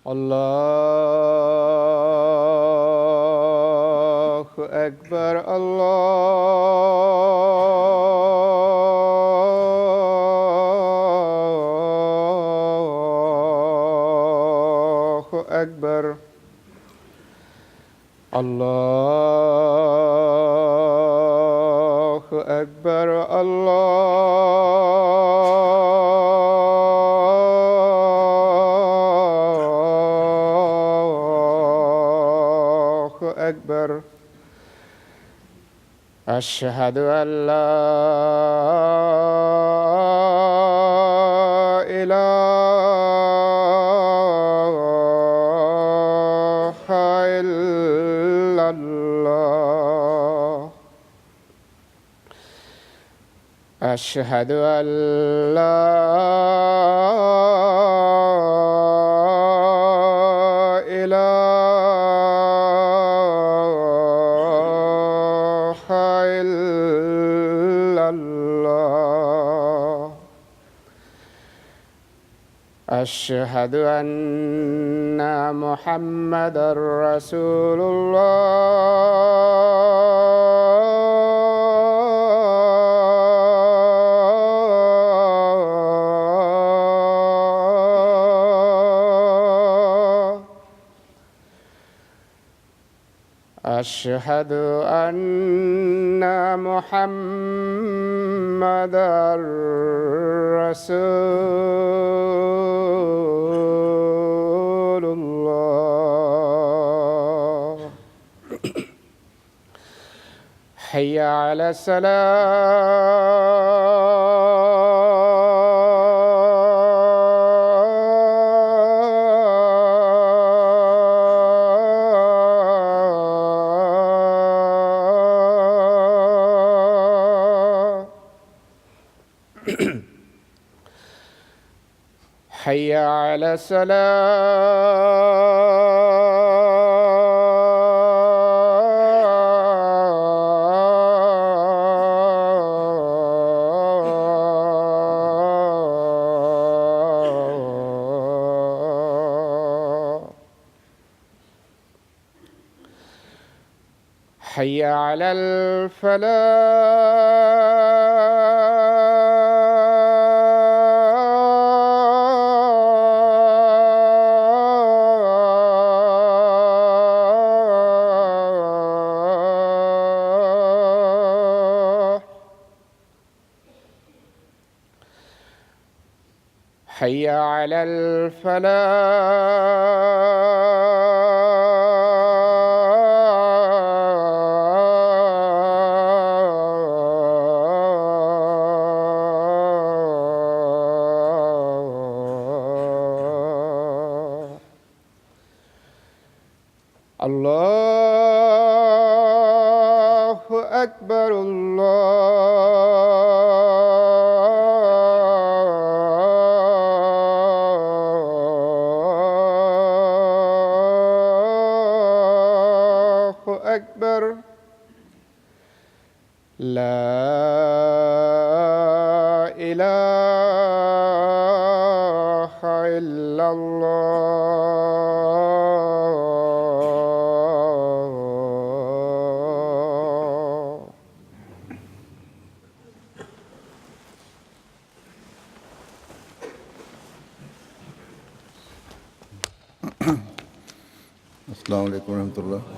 اللہ اکبر اللہ اکبر اللہ اکبر اللہ اکبر اشہد ان لا الہ الا اللہ اشہد ان لا الہ الا اللہ اشہد ان محمدا رسول اللہ اشہد ان محمدا رسول اللہ حی علی حی علی حی علی الفلاح حی علی الفلاح اللہ اکبر اللہ اکبر لا الہ الا اللہ السلام علیکم ورحمۃ اللہ۔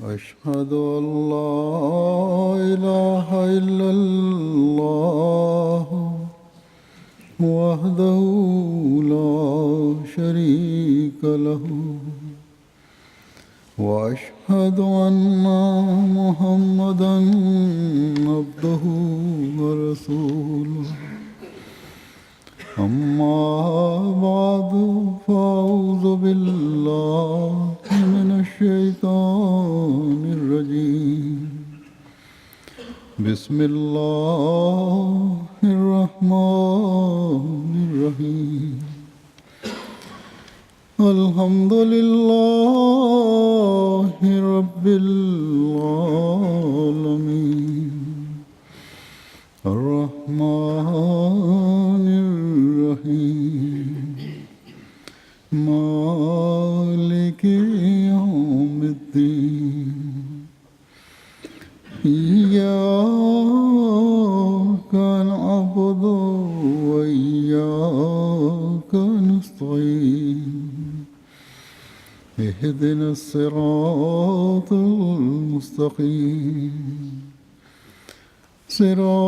أشهد أن لا إله إلا الله وحده لا شريك له وأشهد أن محمدا عبده ورسوله أما بعد فأعوذ بالله من الشيطان الرجيم بسم الله الرحمن الرحيم الحمد لله رب العالمين الرحمن الرحيم مالك يوم الدين إياك نعبد وإياك نستعين اهدنا الصراط المستقيم صراط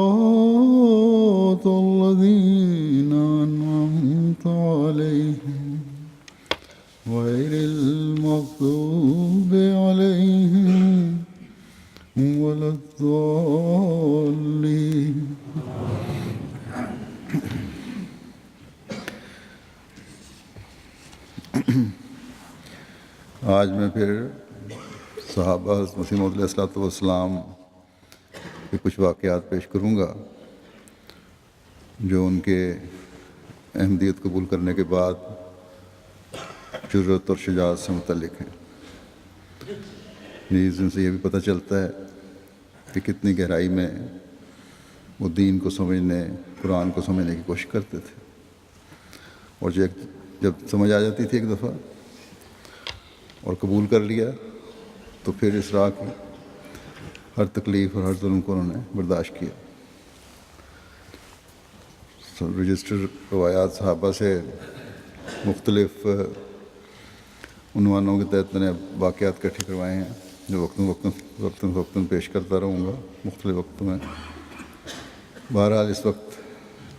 الذين أنعمت عليهم غير المغضوب عليهم ولا الضالين آج میں پھر صحابہ حضرت مسیح موعود علیہ الصلوۃ والسلام کے کچھ واقعات پیش کروں گا جو ان کے احمدیت قبول کرنے کے بعد جرأت اور شجاعت سے متعلق ہیں۔ ان سے یہ بھی پتہ چلتا ہے کہ کتنی گہرائی میں وہ دین کو سمجھنے، قرآن کو سمجھنے کی کوشش کرتے تھے، اور جب سمجھ آ جاتی تھی ایک دفعہ اور قبول کر لیا تو پھر اس راہ کی ہر تکلیف اور ہر ظلم کو انہوں نے برداشت کیا۔ رجسٹر روایات صحابہ سے مختلف عنوانوں کے تحت میں نے واقعات اکٹھے کروائے ہیں جو وقتاً پیش کرتا رہوں گا مختلف وقتوں میں۔ بہرحال اس وقت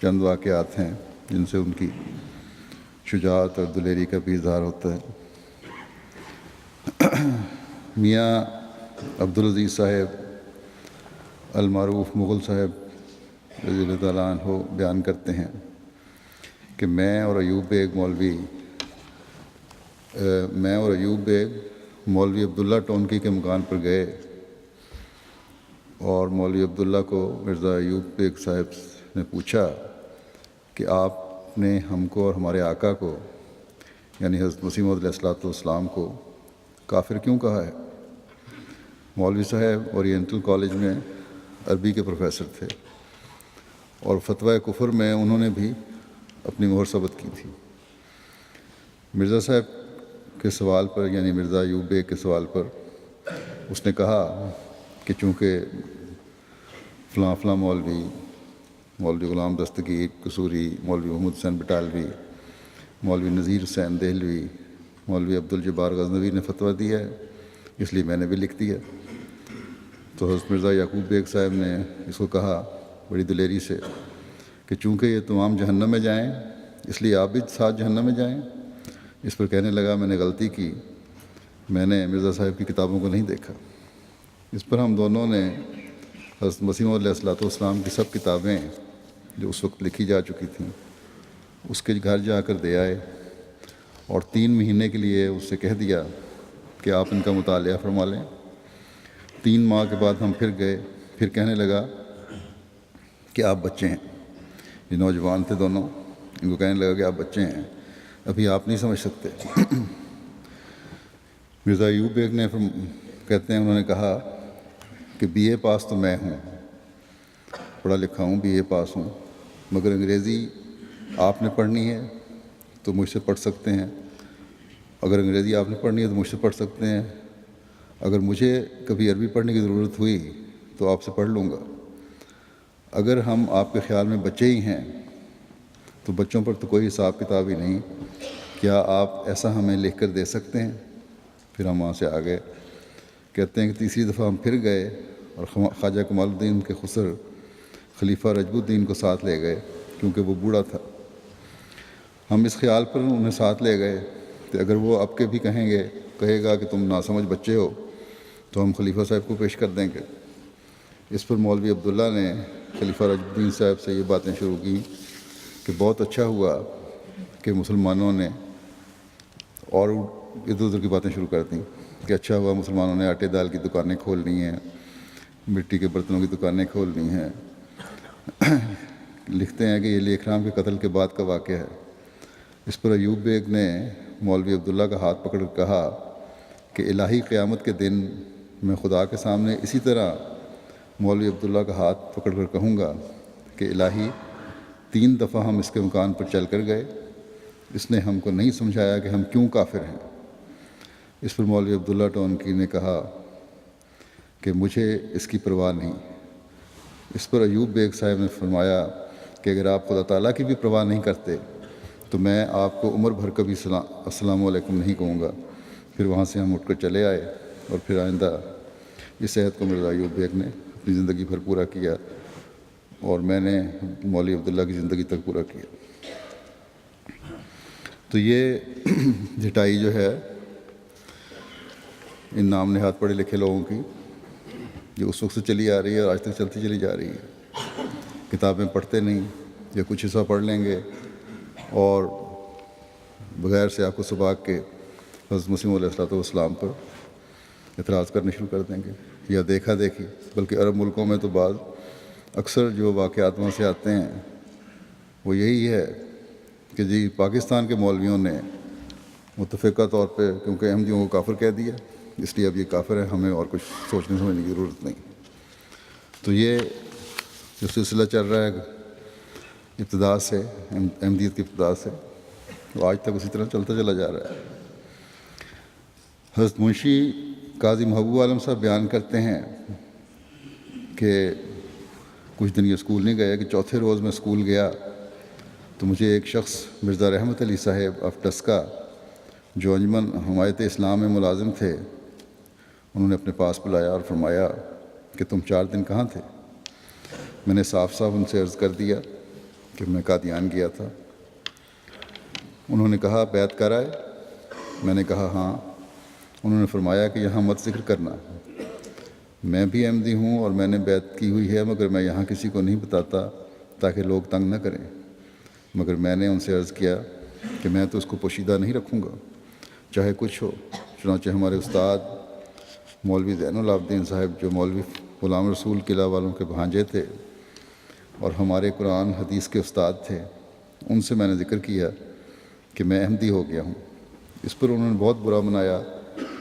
چند واقعات ہیں جن سے ان کی شجاعت اور دلیری کا بھی اظہار ہوتا ہے۔ میاں عبدالعزیز صاحب المعروف مغل صاحب رضی اللہ تعالیٰ عنہ بیان کرتے ہیں کہ میں اور ایوب بیگ مولوی عبداللہ ٹونکی کے مکان پر گئے، اور مولوی عبداللہ کو مرزا ایوب بیگ صاحب نے پوچھا کہ آپ نے ہم کو اور ہمارے آقا کو یعنی حضرت مسیح موعود علیہ الصلوۃ والسلام کو کافر کیوں کہا ہے؟ مولوی صاحب اورینٹل کالج میں عربی کے پروفیسر تھے، اور فتویٰ کفر میں انہوں نے بھی اپنی مہر ثبت کی تھی۔ مرزا صاحب کے سوال پر یعنی مرزا ایوب بیگ کے سوال پر اس نے کہا کہ چونکہ فلاں فلاں مولوی غلام دستگیر قصوری، مولوی محمد حسین بٹالوی، مولوی نذیر حسین دہلوی، مولوی عبدالجبار غزنوی نے فتویٰ دیا ہے، اس لیے میں نے بھی لکھ دیا۔ تو حضرت مرزا یعقوب بیگ صاحب نے اس کو کہا بڑی دلیری سے کہ چونکہ یہ تمام جہنم میں جائیں اس لیے آپ بھی ساتھ جہنم میں جائیں۔ اس پر کہنے لگا میں نے غلطی کی، میں نے مرزا صاحب کی کتابوں کو نہیں دیکھا۔ اس پر ہم دونوں نے حضرت مسیح موعود علیہ الصلوۃ والسلام کی سب کتابیں جو اس وقت لکھی جا چکی تھیں اس کے گھر جا کر دے آئے، اور 3 مہینے کے لیے اس سے کہہ دیا کہ آپ ان کا مطالعہ فرما لیں۔ 3 ماہ کے بعد ہم پھر گئے، پھر کہنے لگا کہ آپ بچے ہیں۔ یہ نوجوان تھے دونوں، ان کو کہنے لگا کہ آپ بچے ہیں، ابھی آپ نہیں سمجھ سکتے۔ مرزا ایوب بیگ نے کہتے ہیں انہوں نے کہا کہ بی اے پاس تو میں ہوں، پڑھا لکھا ہوں، بی اے پاس ہوں، مگر انگریزی آپ نے پڑھنی ہے تو مجھ سے پڑھ سکتے ہیں، اگر انگریزی آپ نے پڑھنی ہے تو مجھ سے پڑھ سکتے ہیں، اگر مجھے کبھی عربی پڑھنے کی ضرورت ہوئی تو آپ سے پڑھ لوں گا۔ اگر ہم آپ کے خیال میں بچے ہی ہیں تو بچوں پر تو کوئی حساب کتاب ہی نہیں، کیا آپ ایسا ہمیں لکھ کر دے سکتے ہیں؟ پھر ہم وہاں سے آ گئے۔ کہتے ہیں کہ تیسری دفعہ ہم پھر گئے اور خواجہ کمال الدین کے خسر خلیفہ رجب الدین کو ساتھ لے گئے کیونکہ وہ بوڑھا تھا۔ ہم اس خیال پر انہیں ساتھ لے گئے کہ اگر وہ اب کے بھی کہے گا کہ تم ناسمجھ بچے ہو تو ہم خلیفہ صاحب کو پیش کر دیں گے۔ اس پر مولوی عبداللہ نے خلیفہ رجب الدین صاحب سے یہ باتیں شروع کی کہ بہت اچھا ہوا کہ مسلمانوں نے، اور ادھر ادھر کی باتیں شروع کر دیں کہ اچھا ہوا مسلمانوں نے آٹے دال کی دکانیں کھول لی ہیں، مٹی کے برتنوں کی دکانیں کھولنی ہیں۔ لکھتے ہیں کہ یہ علی اکرام کے قتل کے بعد کا واقعہ ہے۔ اس پر ایوب بیگ نے مولوی عبداللہ کا ہاتھ پکڑ کر کہا کہ الہی قیامت کے دن میں خدا کے سامنے اسی طرح مولوی عبداللہ کا ہاتھ پکڑ کر کہوں گا کہ الہی 3 دفعہ ہم اس کے مکان پر چل کر گئے، اس نے ہم کو نہیں سمجھایا کہ ہم کیوں کافر ہیں۔ اس پر مولوی عبداللہ ٹونکی نے کہا کہ مجھے اس کی پرواہ نہیں۔ اس پر ایوب بیگ صاحب نے فرمایا کہ اگر آپ خدا تعالیٰ کی بھی پرواہ نہیں کرتے تو میں آپ کو عمر بھر کبھی السلام علیکم نہیں کہوں گا۔ پھر وہاں سے ہم اٹھ کر چلے آئے اور پھر آئندہ اس عہد کو مرزا ایوب بیگ نے اپنی زندگی بھر پورا کیا اور میں نے مولوی عبداللہ کی زندگی تک پورا کیا۔ تو یہ جٹائی جو ہے ان نام نہاد پڑھے لکھے لوگوں کی جو اس وقت سے چلی آ رہی ہے اور آج تک چلتی چلی جا رہی ہے۔ کتابیں پڑھتے نہیں یا کچھ حصہ پڑھ لیں گے اور بغیر سیاق و سباق کے حضرت مسیح علیہ السلام پر اعتراض کرنے شروع کر دیں گے یا دیکھا دیکھی۔ بلکہ عرب ملکوں میں تو بعض اکثر جو واقعات وہاں سے آتے ہیں وہ یہی ہے کہ جی پاکستان کے مولویوں نے متفقہ طور پہ کیونکہ احمدیوں کو کافر کہہ دیا اس لیے اب یہ کافر ہے، ہمیں اور کچھ سوچنے سمجھنے کی ضرورت نہیں۔ تو یہ جو سلسلہ چل رہا ہے ابتدا سے، احمدیت کی ابتدا سے، وہ آج تک اسی طرح چلتا چلا جا رہا ہے۔ حضرت منشی قاضی محبوب عالم صاحب بیان کرتے ہیں کہ کچھ دن یہ اسکول نہیں گئے کہ چوتھے روز میں اسکول گیا تو مجھے ایک شخص مرزا رحمت علی صاحب آف ڈسکا جو انجمن حمایت اسلام میں ملازم تھے، انہوں نے اپنے پاس بلایا اور فرمایا کہ تم 4 دن کہاں تھے؟ میں نے صاف صاف ان سے عرض کر دیا کہ میں قادیان گیا تھا۔ انہوں نے کہا بیعت کر آئے؟ میں نے کہا ہاں۔ انہوں نے فرمایا کہ یہاں مت ذکر کرنا، میں بھی احمدی ہوں اور میں نے بیعت کی ہوئی ہے، مگر میں یہاں کسی کو نہیں بتاتا تاکہ لوگ تنگ نہ کریں۔ مگر میں نے ان سے عرض کیا کہ میں تو اس کو پوشیدہ نہیں رکھوں گا چاہے کچھ ہو۔ چنانچہ ہمارے استاد مولوی زین العابدین صاحب جو مولوی غلام رسول قلعہ والوں کے بھانجے تھے اور ہمارے قرآن حدیث کے استاد تھے، ان سے میں نے ذکر کیا کہ میں احمدی ہو گیا ہوں۔ اس پر انہوں نے بہت برا منایا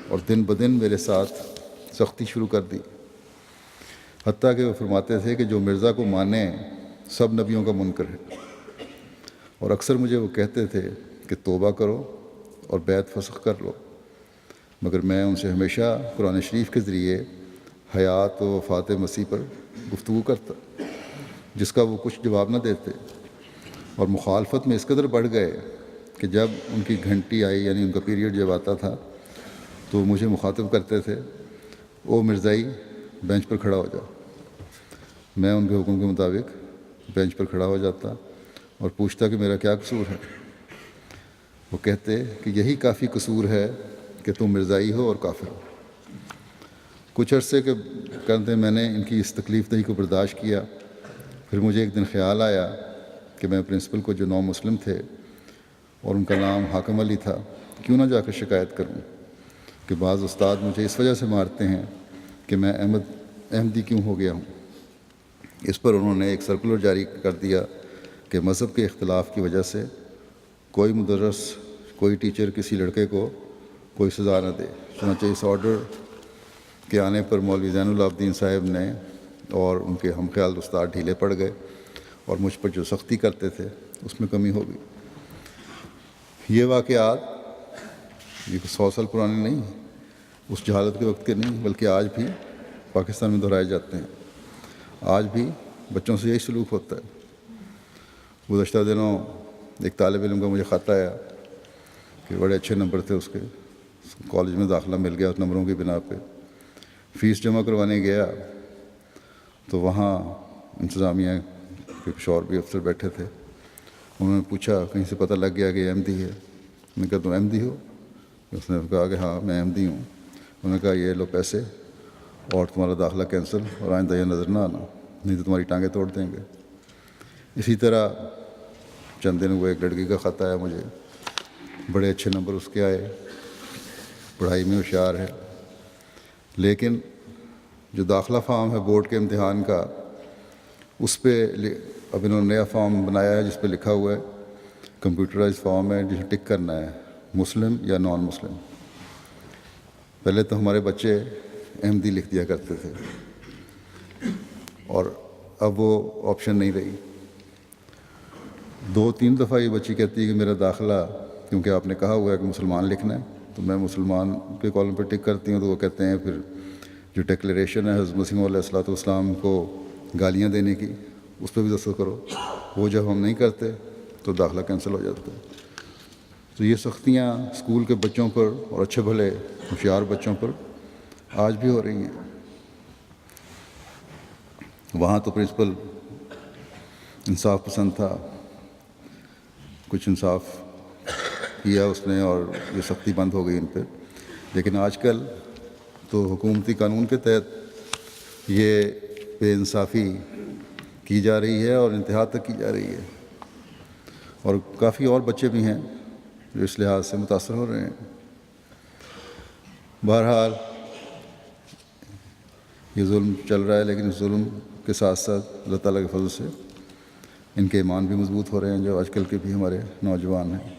اور دن بدن میرے ساتھ سختی شروع کر دی، حتیٰ کہ وہ فرماتے تھے کہ جو مرزا کو مانے سب نبیوں کا منکر ہے، اور اکثر مجھے وہ کہتے تھے کہ توبہ کرو اور بیعت فسخ کر لو، مگر میں ان سے ہمیشہ قرآن شریف کے ذریعے حیات و وفات مسیح پر گفتگو کرتا، جس کا وہ کچھ جواب نہ دیتے، اور مخالفت میں اس قدر بڑھ گئے کہ جب ان کی گھنٹی آئی یعنی ان کا پیریڈ جب آتا تھا تو مجھے مخاطب کرتے تھے، او مرزائی بینچ پر کھڑا ہو جا۔ میں ان کے حکم کے مطابق بینچ پر کھڑا ہو جاتا اور پوچھتا کہ میرا کیا قصور ہے۔ وہ کہتے کہ یہی کافی قصور ہے کہ تم مرزائی ہو اور کافر ہو۔ کچھ عرصے کے کرتے میں نے ان کی اس تکلیف دہی کو برداشت کیا۔ پھر مجھے ایک دن خیال آیا کہ میں پرنسپل کو جو 9 مسلم تھے اور ان کا نام حاکم علی تھا، کیوں نہ جا کر شکایت کروں کہ بعض استاد مجھے اس وجہ سے مارتے ہیں کہ میں احمدی کیوں ہو گیا ہوں۔ اس پر انہوں نے ایک سرکولر جاری کر دیا کہ مذہب کے اختلاف کی وجہ سے کوئی مدرس، کوئی ٹیچر کسی لڑکے کو کوئی سزا نہ دے۔ چنانچہ اس آرڈر کے آنے پر مولوی زین العابدین صاحب نے اور ان کے ہم خیال استاد ڈھیلے پڑ گئے اور مجھ پر جو سختی کرتے تھے اس میں کمی ہو گئی۔ یہ واقعات یہ 100 سال پرانے نہیں، اس جہالت کے وقت کے نہیں، بلکہ آج بھی پاکستان میں دہرائے جاتے ہیں۔ آج بھی بچوں سے یہی سلوک ہوتا ہے۔ گزشتہ دنوں ایک طالب علم کا مجھے خط آیا کہ بڑے اچھے نمبر تھے اس کے، کالج میں داخلہ مل گیا اس نمبروں کی بنا پہ۔ فیس جمع کروانے گیا تو وہاں انتظامیہ کے کچھ اور بھی افسر بیٹھے تھے۔ انہوں نے پوچھا کہیں سے پتہ لگ گیا کہ احمدی ہے؟ میں نے کہا تم احمدی ہو؟ اس نے کہا کہ ہاں میں احمدی ہوں۔ انہوں نے کہا یہ لو پیسے اور تمہارا داخلہ کینسل، اور آئندہ یہ نظر نہ آنا نہیں تو تمہاری ٹانگیں توڑ دیں گے۔ اسی طرح چند دن ہوئے ایک لڑکی کا خط آیا مجھے، بڑے اچھے نمبر اس کے آئے، پڑھائی میں ہوشیار ہے، لیکن جو داخلہ فارم ہے بورڈ کے امتحان کا، اس پہ اب انہوں نے نیا فارم بنایا ہے جس پہ لکھا ہوا ہے، کمپیوٹرائز فارم ہے جسے ٹک کرنا ہے مسلم یا نان مسلم۔ پہلے تو ہمارے بچے احمدی لکھ دیا کرتے تھے اور اب وہ آپشن نہیں رہی۔ 2-3 دفعہ یہ بچی کہتی ہے کہ میرا داخلہ، کیونکہ آپ نے کہا ہوا ہے کہ مسلمان لکھنا ہے، تو میں مسلمان کے کالم پہ ٹک کرتی ہوں، تو وہ کہتے ہیں پھر جو ڈکلیریشن ہے حضرت مسیح موعود علیہ السلام کو گالیاں دینے کی، اس پہ بھی دستخط کرو۔ وہ جب ہم نہیں کرتے تو داخلہ کینسل ہو جاتا ہے۔ تو یہ سختیاں اسکول کے بچوں پر اور اچھے بھلے ہوشیار بچوں پر آج بھی ہو رہی ہیں۔ وہاں تو پرنسپل انصاف پسند تھا، کچھ انصاف کیا اس نے اور یہ سختی بند ہو گئی ان پہ، لیکن آج کل تو حکومتی قانون کے تحت یہ بے انصافی کی جا رہی ہے اور انتہا تک کی جا رہی ہے، اور کافی اور بچے بھی ہیں جو اس لحاظ سے متاثر ہو رہے ہیں۔ بہرحال یہ ظلم چل رہا ہے، لیکن اس ظلم کے ساتھ ساتھ اللہ تعالیٰ کے فضل سے ان کے ایمان بھی مضبوط ہو رہے ہیں جو آج کل کے بھی ہمارے نوجوان ہیں۔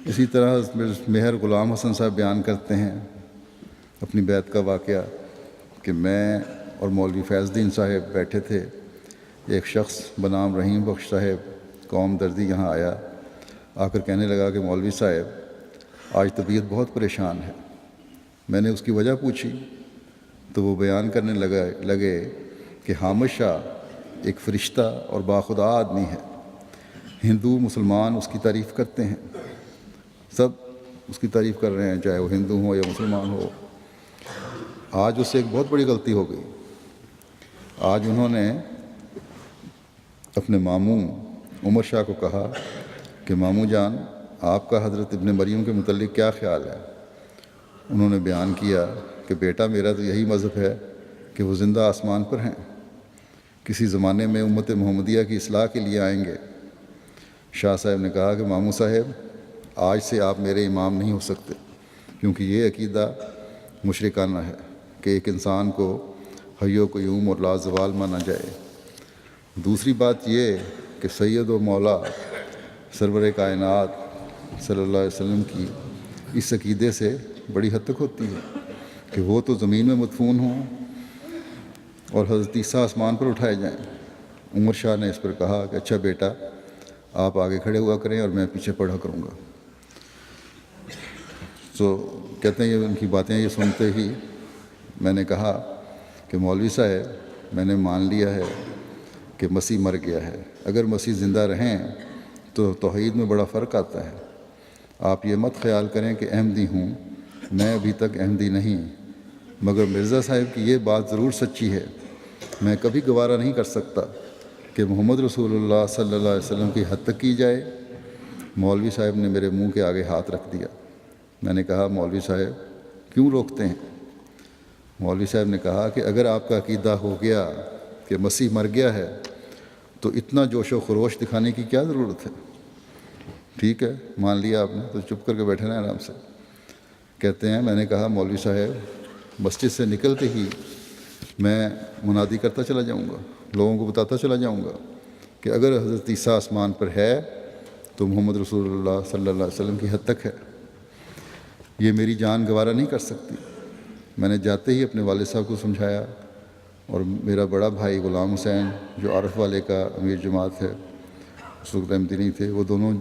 اسی طرح مہر غلام حسن صاحب بیان کرتے ہیں اپنی بیعت کا واقعہ کہ میں اور مولوی فیض الدین صاحب بیٹھے تھے، ایک شخص بنام رحیم بخش صاحب قوم دردی یہاں آیا، آ کر کہنے لگا کہ مولوی صاحب آج طبیعت بہت پریشان ہے۔ میں نے اس کی وجہ پوچھی تو وہ بیان کرنے لگے کہ حامد شاہ ایک فرشتہ اور باخدا آدمی ہے، ہندو مسلمان اس کی تعریف کرتے ہیں، سب اس کی تعریف کر رہے ہیں، چاہے وہ ہندو ہو یا مسلمان ہو۔ آج اس سے ایک بہت بڑی غلطی ہو گئی۔ آج انہوں نے اپنے ماموں عمر شاہ کو کہا کہ ماموں جان آپ کا حضرت ابن مریم کے متعلق کیا خیال ہے؟ انہوں نے بیان کیا کہ بیٹا میرا تو یہی مذہب ہے کہ وہ زندہ آسمان پر ہیں، کسی زمانے میں امت محمدیہ کی اصلاح کے لیے آئیں گے۔ شاہ صاحب نے کہا کہ ماموں صاحب آج سے آپ میرے امام نہیں ہو سکتے، کیونکہ یہ عقیدہ مشرکانہ ہے کہ ایک انسان کو حی و قیوم اور لازوال مانا جائے۔ دوسری بات یہ کہ سید و مولا سرور کائنات صلی اللہ علیہ وسلم کی اس عقیدے سے بڑی حد تک ہوتی ہے کہ وہ تو زمین میں مدفون ہوں اور حضرت عیسیٰ آسمان پر اٹھائے جائیں۔ عمر شاہ نے اس پر کہا کہ اچھا بیٹا آپ آگے کھڑے ہوا کریں اور میں پیچھے پڑھا کروں گا۔ تو کہتے ہیں یہ ان کی باتیں یہ سنتے ہی میں نے کہا کہ مولوی صاحب میں نے مان لیا ہے کہ مسیح مر گیا ہے، اگر مسیح زندہ رہیں تو توحید میں بڑا فرق آتا ہے۔ آپ یہ مت خیال کریں کہ احمدی ہوں، میں ابھی تک احمدی نہیں، مگر مرزا صاحب کی یہ بات ضرور سچی ہے، میں کبھی گوارہ نہیں کر سکتا کہ محمد رسول اللہ صلی اللہ علیہ وسلم کی حد تک کی جائے۔ مولوی صاحب نے میرے منہ کے آگے ہاتھ رکھ دیا۔ میں نے کہا مولوی صاحب کیوں روکتے ہیں؟ مولوی صاحب نے کہا کہ اگر آپ کا عقیدہ ہو گیا کہ مسیح مر گیا ہے تو اتنا جوش و خروش دکھانے کی کیا ضرورت ہے؟ ٹھیک ہے مان لیا آپ نے تو چپ کر کے بیٹھے نا آرام سے۔ کہتے ہیں میں نے کہا مولوی صاحب مسجد سے نکلتے ہی میں منادی کرتا چلا جاؤں گا، لوگوں کو بتاتا چلا جاؤں گا کہ اگر حضرت عیسیٰ آسمان پر ہے تو محمد رسول اللہ صلی اللہ علیہ وسلم کی حد تک ہے، یہ میری جان گوارہ نہیں کر سکتی۔ میں نے جاتے ہی اپنے والد صاحب کو سمجھایا، اور میرا بڑا بھائی غلام حسین جو عارف والے کا امیر جماعت ہے، اس وقت احمدی نہیں تھے، وہ دونوں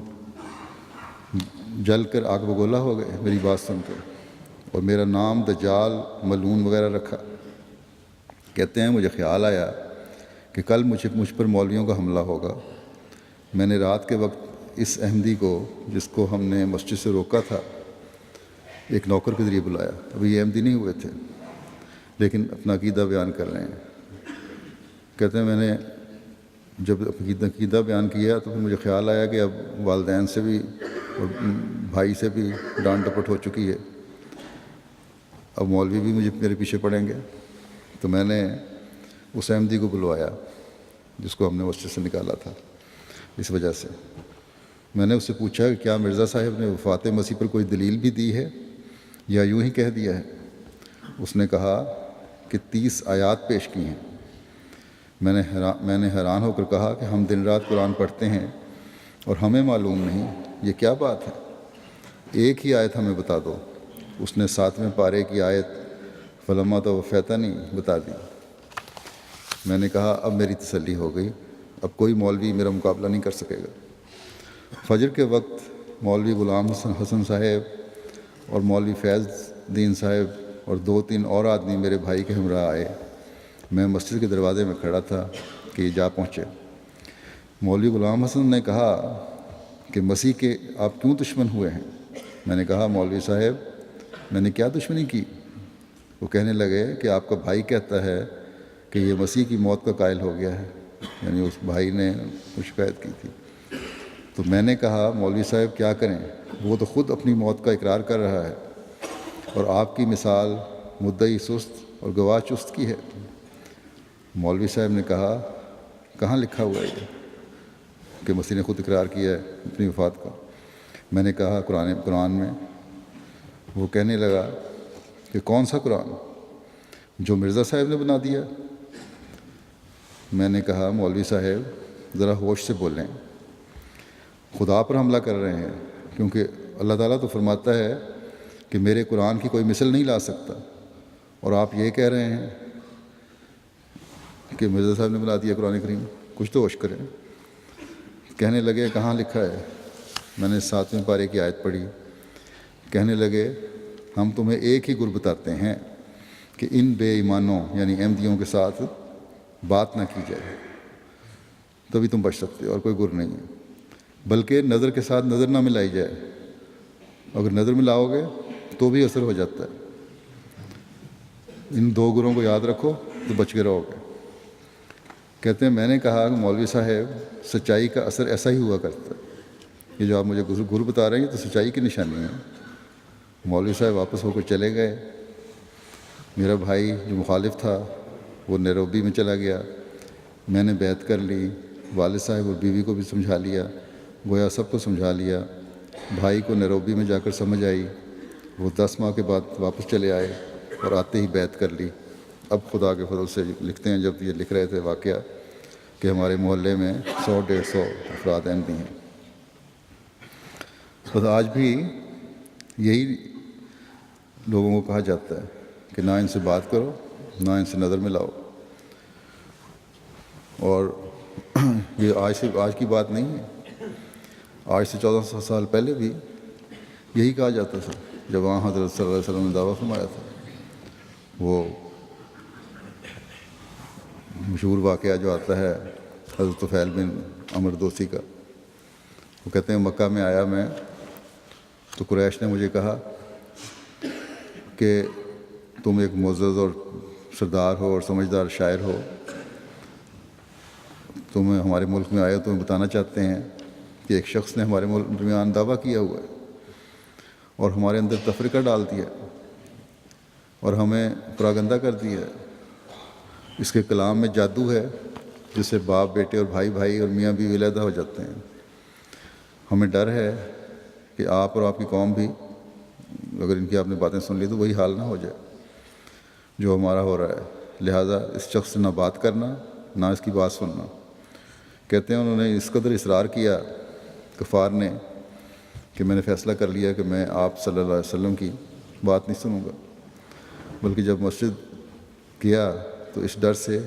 جل کر آگ بگولا ہو گئے میری بات سن کر، اور میرا نام دجال ملعون وغیرہ رکھا۔ کہتے ہیں مجھے خیال آیا کہ کل مجھ پر مولویوں کا حملہ ہوگا۔ میں نے رات کے وقت اس احمدی کو جس کو ہم نے مسجد سے روکا تھا ایک نوکر کے ذریعے بلایا، ابھی یہ احمدی نہیں ہوئے تھے لیکن اپنا عقیدہ بیان کر رہے ہیں۔ کہتے ہیں میں نے جب عقیدہ بیان کیا تو پھر مجھے خیال آیا کہ اب والدین سے بھی اور بھائی سے بھی ڈانٹ ڈپٹ ہو چکی ہے، اب مولوی بھی میرے پیچھے پڑیں گے۔ تو میں نے اس احمدی کو بلوایا جس کو ہم نے مسجد سے نکالا تھا۔ اس وجہ سے میں نے اس سے پوچھا کہ کیا مرزا صاحب نے وفات مسیح پر کوئی دلیل بھی دی ہے یا یوں ہی کہہ دیا ہے؟ اس نے کہا کہ 30 آیات پیش کی ہیں۔ میں نے حیران ہو کر کہا کہ ہم دن رات قرآن پڑھتے ہیں اور ہمیں معلوم نہیں، یہ کیا بات ہے؟ ایک ہی آیت ہمیں بتا دو۔ اس نے 7ویں پارے کی آیت فلما توفیتنی بتا دی۔ میں نے کہا اب میری تسلی ہو گئی، اب کوئی مولوی میرا مقابلہ نہیں کر سکے گا۔ فجر کے وقت مولوی غلام حسن صاحب اور مولوی فیض الدین صاحب اور 2-3 اور آدمی میرے بھائی کے ہمراہ آئے۔ میں مسجد کے دروازے میں کھڑا تھا کہ یہ جا پہنچے۔ مولوی غلام حسن نے کہا کہ مسیح کے آپ کیوں دشمن ہوئے ہیں؟ میں نے کہا مولوی صاحب میں نے کیا دشمنی کی؟ وہ کہنے لگے کہ آپ کا بھائی کہتا ہے کہ یہ مسیح کی موت کا قائل ہو گیا ہے، یعنی اس بھائی نے شکایت کی تھی۔ تو میں نے کہا مولوی صاحب کیا کریں، وہ تو خود اپنی موت کا اقرار کر رہا ہے اور آپ کی مثال مدعی سست اور گواہ چست کی ہے۔ مولوی صاحب نے کہا کہاں لکھا ہوا ہے یہ کہ مسیح نے خود اقرار کیا ہے اپنی وفات کا؟ میں نے کہا قرآن میں۔ وہ کہنے لگا کہ کون سا قرآن جو مرزا صاحب نے بنا دیا؟ میں نے کہا مولوی صاحب ذرا ہوش سے بولیں، خدا پر حملہ کر رہے ہیں، کیونکہ اللہ تعالیٰ تو فرماتا ہے کہ میرے قرآن کی کوئی مثل نہیں لا سکتا، اور آپ یہ کہہ رہے ہیں کہ مرزا صاحب نے بنا دیا قرآن کریم، کچھ تو ہوش کریں۔ کہنے لگے کہاں لکھا ہے؟ میں نے 7ویں پارے کی آیت پڑھی۔ کہنے لگے ہم تمہیں ایک ہی گر بتاتے ہیں کہ ان بے ایمانوں یعنی احمدیوں کے ساتھ بات نہ کی جائے، تبھی تم بچ سکتے ہو، اور کوئی گر نہیں ہے۔ بلکہ نظر کے ساتھ نظر نہ ملائی جائے، اگر نظر ملاؤ گے تو بھی اثر ہو جاتا ہے۔ ان 2 گروں کو یاد رکھو تو بچ کے رہو گے۔ کہتے ہیں میں نے کہا کہ مولوی صاحب سچائی کا اثر ایسا ہی ہوا کرتا ہے، یہ جو آپ مجھے گر بتا رہے ہیں تو سچائی کی نشانی ہے۔ مولوی صاحب واپس ہو کر چلے گئے۔ میرا بھائی جو مخالف تھا وہ نیروبی میں چلا گیا۔ میں نے بیعت کر لی، والد صاحب اور بیوی کو بھی سمجھا لیا، گویا سب کو سمجھا لیا۔ بھائی کو نیروبی میں جا کر سمجھ آئی، وہ 10 ماہ کے بعد واپس چلے آئے اور آتے ہی بیعت کر لی۔ اب خدا کے فضل سے لکھتے ہیں، جب یہ لکھ رہے تھے واقعہ، کہ ہمارے محلے میں 100-150 افراد احمدی ہیں۔ بس آج بھی یہی لوگوں کو کہا جاتا ہے کہ نہ ان سے بات کرو، نہ ان سے نظر ملاؤ۔ اور یہ آج کی بات نہیں ہے، آج سے 1400 سال پہلے بھی یہی کہا جاتا تھا۔ جب وہاں حضرت صلی اللہ علیہ وسلم نے دعویٰ فرمایا تھا، وہ مشہور واقعہ جو آتا ہے حضرت طفیل بن عمرو دوسی کا، وہ کہتے ہیں مکہ میں آیا میں تو قریش نے مجھے کہا کہ تم ایک معزز اور سردار ہو اور سمجھدار شاعر ہو، تم ہمارے ملک میں آئے تمہیں بتانا چاہتے ہیں کہ ایک شخص نے ہمارے ملک درمیان دعویٰ کیا ہوا ہے اور ہمارے اندر تفرقہ ڈال دیا اور ہمیں پراگندہ کر دیا ہے۔ اس کے کلام میں جادو ہے جس سے باپ بیٹے اور بھائی بھائی اور میاں بیوی علیحدہ ہو جاتے ہیں۔ ہمیں ڈر ہے کہ آپ اور آپ کی قوم بھی اگر ان کی آپ نے باتیں سن لی تو وہی حال نہ ہو جائے جو ہمارا ہو رہا ہے، لہٰذا اس شخص سے نہ بات کرنا نہ اس کی بات سننا۔ کہتے ہیں انہوں نے اس قدر اصرار کیا کفار نے کہ میں نے فیصلہ کر لیا کہ میں آپ صلی اللہ علیہ وسلم کی بات نہیں سنوں گا، بلکہ جب مسجد گیا تو اس ڈر سے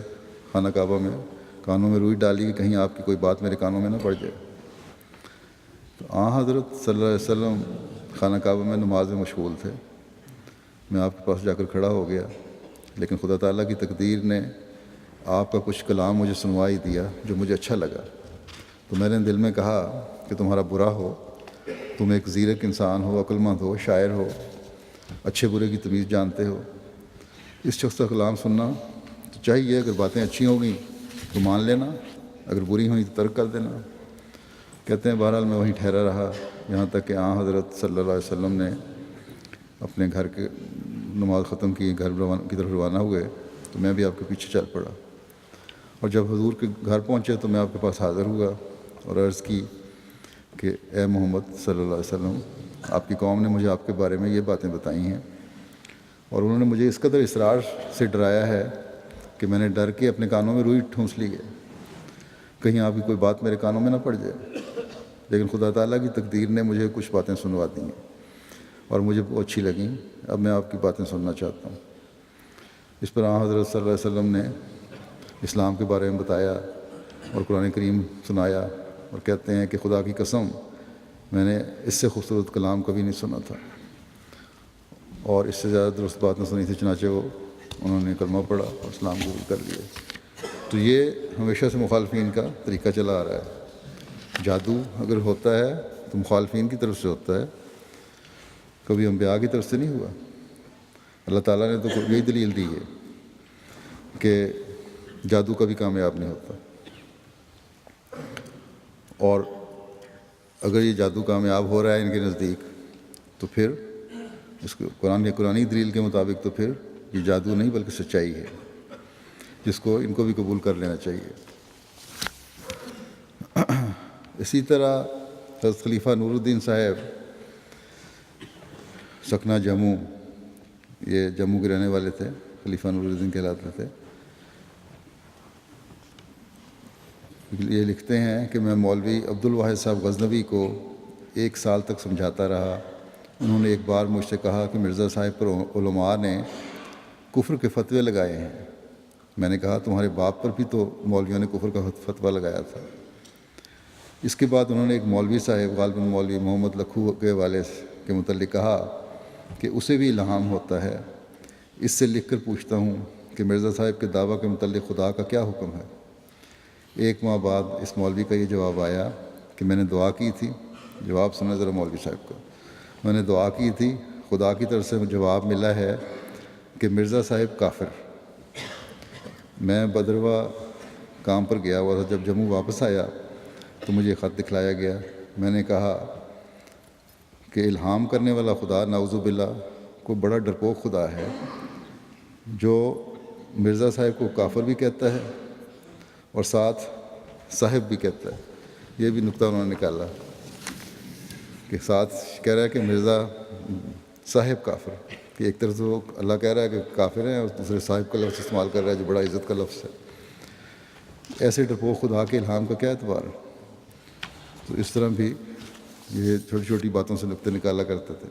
خانہ کعبہ میں کانوں میں روئی ڈالی کہ کہیں آپ کی کوئی بات میرے کانوں میں نہ پڑ جائے۔ تو حضرت صلی اللہ علیہ وسلم خانہ کعبہ میں نماز میں مشغول تھے۔ میں آپ کے پاس جا کر کھڑا ہو گیا، لیکن خدا تعالیٰ کی تقدیر نے آپ کا کچھ کلام مجھے سنوائی دیا جو مجھے اچھا لگا۔ تو میں نے دل میں کہا کہ تمہارا برا ہو، تم ایک زیرک انسان ہو، عقل مند ہو، شاعر ہو، اچھے برے کی تمیز جانتے ہو، اس شخص کا کلام سننا تو چاہیے۔ اگر باتیں اچھی ہوں گی تو مان لینا، اگر بری ہوئی تو ترک کر دینا۔ کہتے ہیں بہرحال میں وہیں ٹھہرا رہا یہاں تک کہ حضرت صلی اللہ علیہ وسلم نے اپنے گھر کے نماز ختم کی، گھر کی طرف روانہ ہوئے تو میں بھی آپ کے پیچھے چل پڑا، اور جب حضور کے گھر پہنچے تو میں آپ کے پاس حاضر ہوا اور عرض کی کہ اے محمد صلی اللہ علیہ وسلم، آپ کی قوم نے مجھے آپ کے بارے میں یہ باتیں بتائی ہیں، اور انہوں نے مجھے اس قدر اصرار سے ڈرایا ہے کہ میں نے ڈر کے اپنے کانوں میں روئی ٹھونس لی ہے، کہیں آپ کی کوئی بات میرے کانوں میں نہ پڑ جائے۔ لیکن خدا تعالیٰ کی تقدیر نے مجھے کچھ باتیں سنوا دی ہیں اور مجھے بہت اچھی لگیں۔ اب میں آپ کی باتیں سننا چاہتا ہوں۔ اس پر حضرت صلی اللہ علیہ وسلم نے اسلام کے بارے میں بتایا اور قرآن کریم سنایا، اور کہتے ہیں کہ خدا کی قسم میں نے اس سے خوبصورت کلام کبھی نہیں سنا تھا اور اس سے زیادہ درست بات نہ سنی تھی، چنانچہ انہوں نے کلمہ پڑھا اور اسلام قبول کر لیا۔ تو یہ ہمیشہ سے مخالفین کا طریقہ چلا آ رہا ہے۔ جادو اگر ہوتا ہے تو مخالفین کی طرف سے ہوتا ہے، کبھی انبیاء کی طرف سے نہیں ہوا۔ اللہ تعالیٰ نے تو یہی دلیل دی ہے کہ جادو کبھی کامیاب نہیں ہوتا، اور اگر یہ جادو کامیاب ہو رہا ہے ان کے نزدیک تو پھر اس کو قرآنی دلیل کے مطابق تو پھر یہ جادو نہیں بلکہ سچائی ہے، جس کو ان کو بھی قبول کر لینا چاہیے۔ اسی طرح حضرت خلیفہ نور الدین صاحب سکنہ جموں، یہ جموں کے رہنے والے تھے، خلیفہ نور الدین کہلاتے تھے، یہ لکھتے ہیں کہ میں مولوی عبدالواحد صاحب غزنوی کو 1 سال تک سمجھاتا رہا۔ انہوں نے ایک بار مجھ سے کہا کہ مرزا صاحب پر علماء نے کفر کے فتوے لگائے ہیں۔ میں نے کہا تمہارے باپ پر بھی تو مولویوں نے کفر کا فتویٰ لگایا تھا۔ اس کے بعد انہوں نے ایک مولوی صاحب غالباً مولوی محمد لکھو کے والے کے متعلق کہا کہ اسے بھی الہام ہوتا ہے، اس سے لکھ کر پوچھتا ہوں کہ مرزا صاحب کے دعویٰ کے متعلق خدا کا کیا حکم ہے۔ 1 ماہ بعد اس مولوی کا یہ جواب آیا کہ میں نے دعا کی تھی، جواب سنا ذرا مولوی صاحب کا، میں نے دعا کی تھی، خدا کی طرف سے جواب ملا ہے کہ مرزا صاحب کافر۔ میں بدروا کام پر گیا ہوا تھا، جب جموں واپس آیا تو مجھے خط دکھلایا گیا۔ میں نے کہا کہ الہام کرنے والا خدا نعوذ باللہ کو بڑا ڈرپوک خدا ہے، جو مرزا صاحب کو کافر بھی کہتا ہے اور ساتھ صاحب بھی کہتا ہے۔ یہ بھی نقطہ انہوں نے نکالا کہ ساتھ کہہ رہا ہے کہ مرزا صاحب کافر، کہ ایک طرف سے وہ اللہ کہہ رہا ہے کہ کافر ہیں اور دوسرے صاحب کا لفظ استعمال کر رہا ہے جو بڑا عزت کا لفظ ہے۔ ایسے ڈرپوک خدا کے الہام کا کیا اعتبار ہے؟ تو اس طرح بھی یہ چھوٹی چھوٹی باتوں سے نقطے نکالا کرتے تھے۔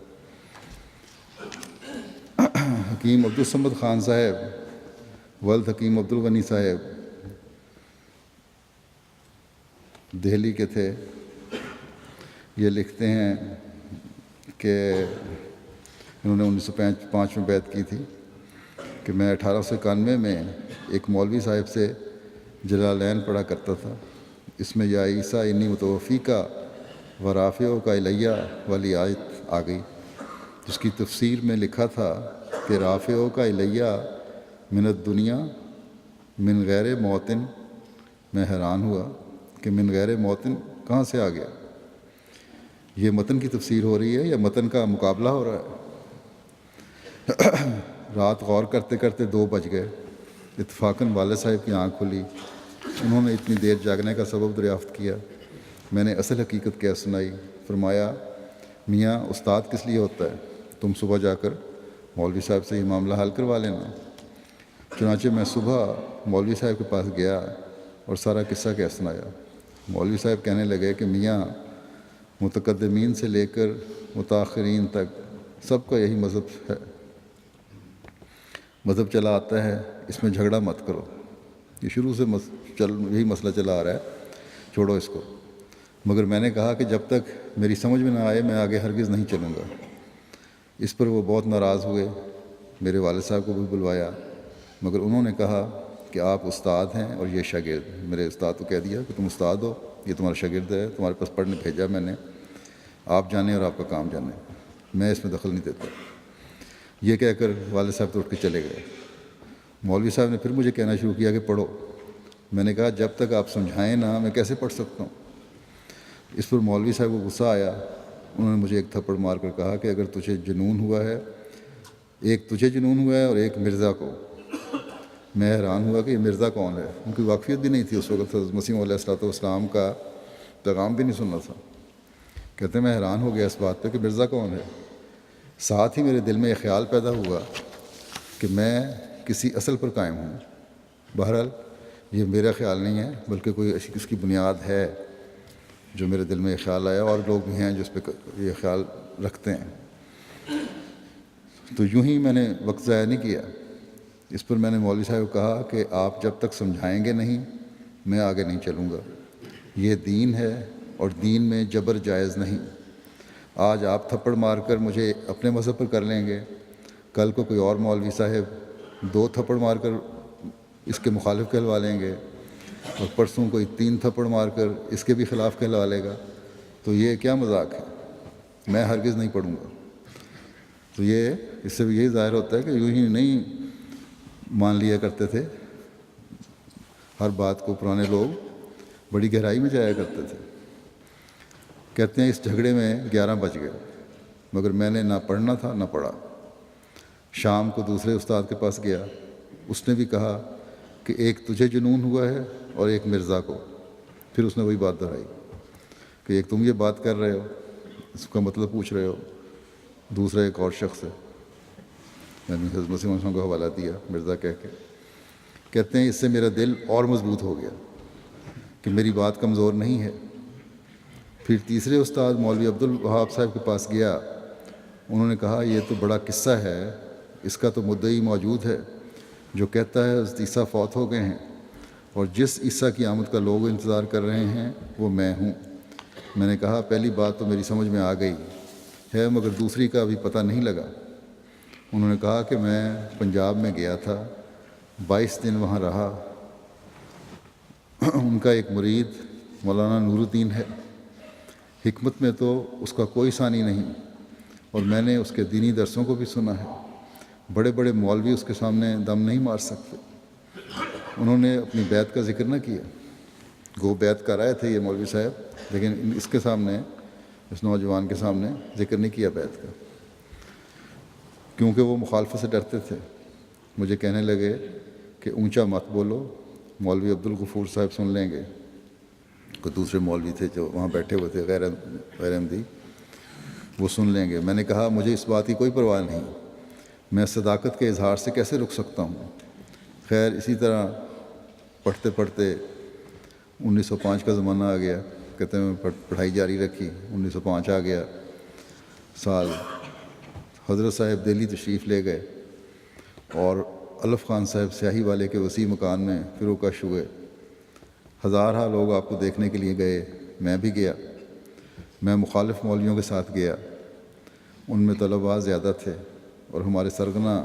حکیم عبدالصمد خان صاحب ولد حکیم عبدالغنی صاحب دہلی کے تھے۔ یہ لکھتے ہیں کہ انہوں نے 1905 میں بیعت کی تھی کہ میں 1891 میں ایک مولوی صاحب سے جلالین پڑھا کرتا تھا، اس میں یا عیسیٰ انی متوفی کا و رافعو کا الیہ والی آیت آ گئی، جس کی تفسیر میں لکھا تھا کہ رافعو کا الیہ من الدنیا من غیر موتن۔ میں حیران ہوا کہ من غیر موتن کہاں سے آ گیا؟ یہ متن کی تفسیر ہو رہی ہے یا متن کا مقابلہ ہو رہا ہے؟ رات غور کرتے کرتے 2 بج گئے۔ اتفاقاً والد صاحب کی آنکھ کھلی، انہوں نے اتنی دیر جاگنے کا سبب دریافت کیا۔ میں نے اصل حقیقت کیا سنائی۔ فرمایا میاں استاد کس لیے ہوتا ہے؟ تم صبح جا کر مولوی صاحب سے یہ معاملہ حل کروا لینا۔ چنانچہ میں صبح مولوی صاحب کے پاس گیا اور سارا قصہ کیا سنایا۔ مولوی صاحب کہنے لگے کہ میاں متقدمین سے لے کر متاخرین تک سب کا یہی مذہب ہے، مذہب چلا آتا ہے، اس میں جھگڑا مت کرو، یہ شروع سے یہی مسئلہ چلا آ رہا ہے، چھوڑو اس کو۔ مگر میں نے کہا کہ جب تک میری سمجھ میں نہ آئے میں آگے ہرگز نہیں چلوں گا۔ اس پر وہ بہت ناراض ہوئے، میرے والد صاحب کو بھی بلوایا، مگر انہوں نے کہا کہ آپ استاد ہیں اور یہ شاگرد۔ میرے استاد کو کہہ دیا کہ تم استاد ہو، یہ تمہارا شاگرد ہے، تمہارے پاس پڑھنے بھیجا میں نے، آپ جانیں اور آپ کا کام جانیں، میں اس میں دخل نہیں دیتا۔ یہ کہہ کر والد صاحب تو اٹھ کے چلے گئے۔ مولوی صاحب نے پھر مجھے کہنا شروع کیا کہ پڑھو۔ میں نے کہا جب تک آپ سمجھائیں نہ میں کیسے پڑھ سکتا ہوں؟ اس پر مولوی صاحب کو غصہ آیا، انہوں نے مجھے ایک تھپڑ مار کر کہا کہ اگر تجھے جنون ہوا ہے، ایک تجھے جنون ہوا ہے اور ایک مرزا کو۔ میں حیران ہوا کہ یہ مرزا کون ہے، ان کی واقفیت بھی نہیں تھی اس وقت، حضرت مسیح علیہ الصلوۃ والسلام کا پیغام بھی نہیں سننا تھا۔ کہتے ہیں میں حیران ہو گیا اس بات پہ کہ مرزا کون ہے۔ ساتھ ہی میرے دل میں یہ خیال پیدا ہوا کہ میں کسی اصل پر قائم ہوں۔ بہرحال یہ میرا خیال نہیں ہے، بلکہ کوئی اس کی بنیاد ہے جو میرے دل میں یہ خیال آیا، اور لوگ بھی ہیں جو اس پہ یہ خیال رکھتے ہیں۔ تو یوں ہی میں نے وقت ضائع نہیں کیا۔ اس پر میں نے مولوی صاحب کو کہا کہ آپ جب تک سمجھائیں گے نہیں میں آگے نہیں چلوں گا۔ یہ دین ہے اور دین میں جبر جائز نہیں۔ آج آپ تھپڑ مار کر مجھے اپنے مذہب پر کر لیں گے، کل کو کوئی اور مولوی صاحب 2 تھپڑ مار کر اس کے مخالف کہلوا لیں گے، اور پرسوں کوئی 3 تھپڑ مار کر اس کے بھی خلاف کہلوا لے گا۔ تو یہ کیا مذاق ہے؟ میں ہرگز نہیں پڑھوں گا۔ تو یہ اس سے بھی یہی ظاہر ہوتا ہے کہ یوں ہی نہیں مان لیا کرتے تھے ہر بات کو، پرانے لوگ بڑی گہرائی میں جایا کرتے تھے۔ کہتے ہیں اس جھگڑے میں 11 بج گئے، مگر میں نے نہ پڑھنا تھا نہ پڑھا۔ شام کو دوسرے استاد کے پاس گیا، اس نے بھی کہا کہ ایک تجھے جنون ہوا ہے اور ایک مرزا کو۔ پھر اس نے وہی بات دہرائی کہ ایک تم یہ بات کر رہے ہو، اس کا مطلب پوچھ رہے ہو، دوسرا ایک اور شخص ہے، یعنی حضرت مسیح موعود کو حوالہ دیا مرزا کہہ کے۔ کہتے ہیں اس سے میرا دل اور مضبوط ہو گیا کہ میری بات کمزور نہیں ہے۔ پھر تیسرے استاد مولوی عبدالوہاب صاحب کے پاس گیا، انہوں نے کہا یہ تو بڑا قصہ ہے، اس کا تو مدعی موجود ہے جو کہتا ہے حضرت عیسیٰ فوت ہو گئے ہیں، اور جس عیسیٰ کی آمد کا لوگ انتظار کر رہے ہیں وہ میں ہوں۔ میں نے کہا پہلی بات تو میری سمجھ میں آ گئی ہے، مگر دوسری کا ابھی پتہ نہیں لگا۔ انہوں نے کہا کہ میں پنجاب میں گیا تھا، 22 دن وہاں رہا۔ ان کا ایک مرید مولانا نور الدین ہے، حکمت میں تو اس کا کوئی ثانی نہیں، اور میں نے اس کے دینی درسوں کو بھی سنا ہے۔ بڑے بڑے مولوی اس کے سامنے دم نہیں مار سکتے۔ انہوں نے اپنی بیعت کا ذکر نہ کیا، گو بیعت کر رہے تھے یہ مولوی صاحب، لیکن اس کے سامنے، اس نوجوان کے سامنے ذکر نہیں کیا بیعت کا، کیونکہ وہ مخالفت سے ڈرتے تھے۔ مجھے کہنے لگے کہ اونچا مت بولو، مولوی عبدالغفور صاحب سن لیں گے۔ کوئی دوسرے مولوی تھے جو وہاں بیٹھے ہوئے تھے غیر احمدی، وہ سن لیں گے۔ میں نے کہا مجھے اس بات کی کوئی پرواہ نہیں، میں صداقت کے اظہار سے کیسے رک سکتا ہوں۔ خیر اسی طرح پڑھتے پڑھتے 1905 کا زمانہ آ گیا۔ کہتے ہیں میں پڑھائی جاری رکھی، 1905 آ گیا سال۔ حضرت صاحب دہلی تشریف لے گئے، اور الف خان صاحب سیاہی والے کے وسیع مکان میں فروکش ہوئے۔ ہزارہ لوگ آپ کو دیکھنے کے لیے گئے، میں بھی گیا۔ میں مخالف مولویوں کے ساتھ گیا، ان میں طلباء زیادہ تھے، اور ہمارے سرگنا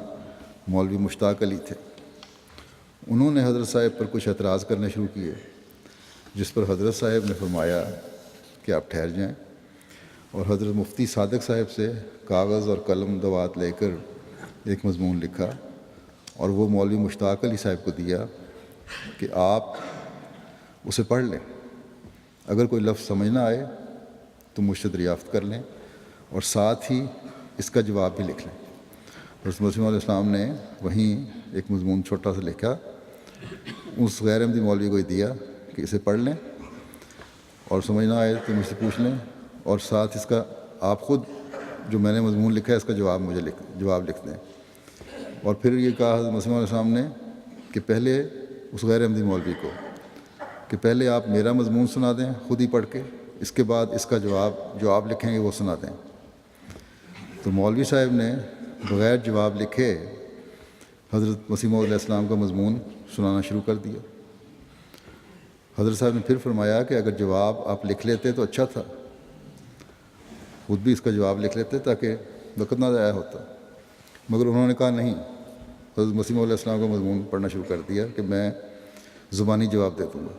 مولوی مشتاق علی تھے۔ انہوں نے حضرت صاحب پر کچھ اعتراض کرنے شروع کیے، جس پر حضرت صاحب نے فرمایا کہ آپ ٹھہر جائیں، اور حضرت مفتی صادق صاحب سے کاغذ اور قلم دوات لے کر ایک مضمون لکھا، اور وہ مولوی مشتاق علی صاحب کو دیا کہ آپ اسے پڑھ لیں، اگر کوئی لفظ سمجھ نہ آئے تو مجھ سے دریافت کر لیں، اور ساتھ ہی اس کا جواب بھی لکھ لیں۔ حضرت مسیح علیہ السلام نے وہیں ایک مضمون چھوٹا سا لکھا، اس غیر احمدی مولوی کو ہی دیا کہ اسے پڑھ لیں، اور سمجھ نہ آئے تو مجھ سے پوچھ لیں، اور ساتھ اس کا آپ خود جو میں نے مضمون لکھا ہے اس کا جواب مجھے جواب لکھ دیں۔ اور پھر یہ کہا حضرت مسیح علیہ السلام نے کہ پہلے اس غیر احمدی مولوی کو کہ پہلے آپ میرا مضمون سنا دیں خود ہی پڑھ کے، اس کے بعد اس کا جواب جو آپ لکھیں گے وہ سنا دیں۔ تو مولوی صاحب نے بغیر جواب لکھے حضرت مسیح موعود علیہ السلام کا مضمون سنانا شروع کر دیا۔ حضرت صاحب نے پھر فرمایا کہ اگر جواب آپ لکھ لیتے تو اچھا تھا، خود بھی اس کا جواب لکھ لیتے تاکہ وقت نہ ضائع ہوتا، مگر انہوں نے کہا نہیں۔ حضرت مسیح موعود علیہ السلام کا مضمون پڑھنا شروع کر دیا کہ میں زبانی جواب دے دوں گا،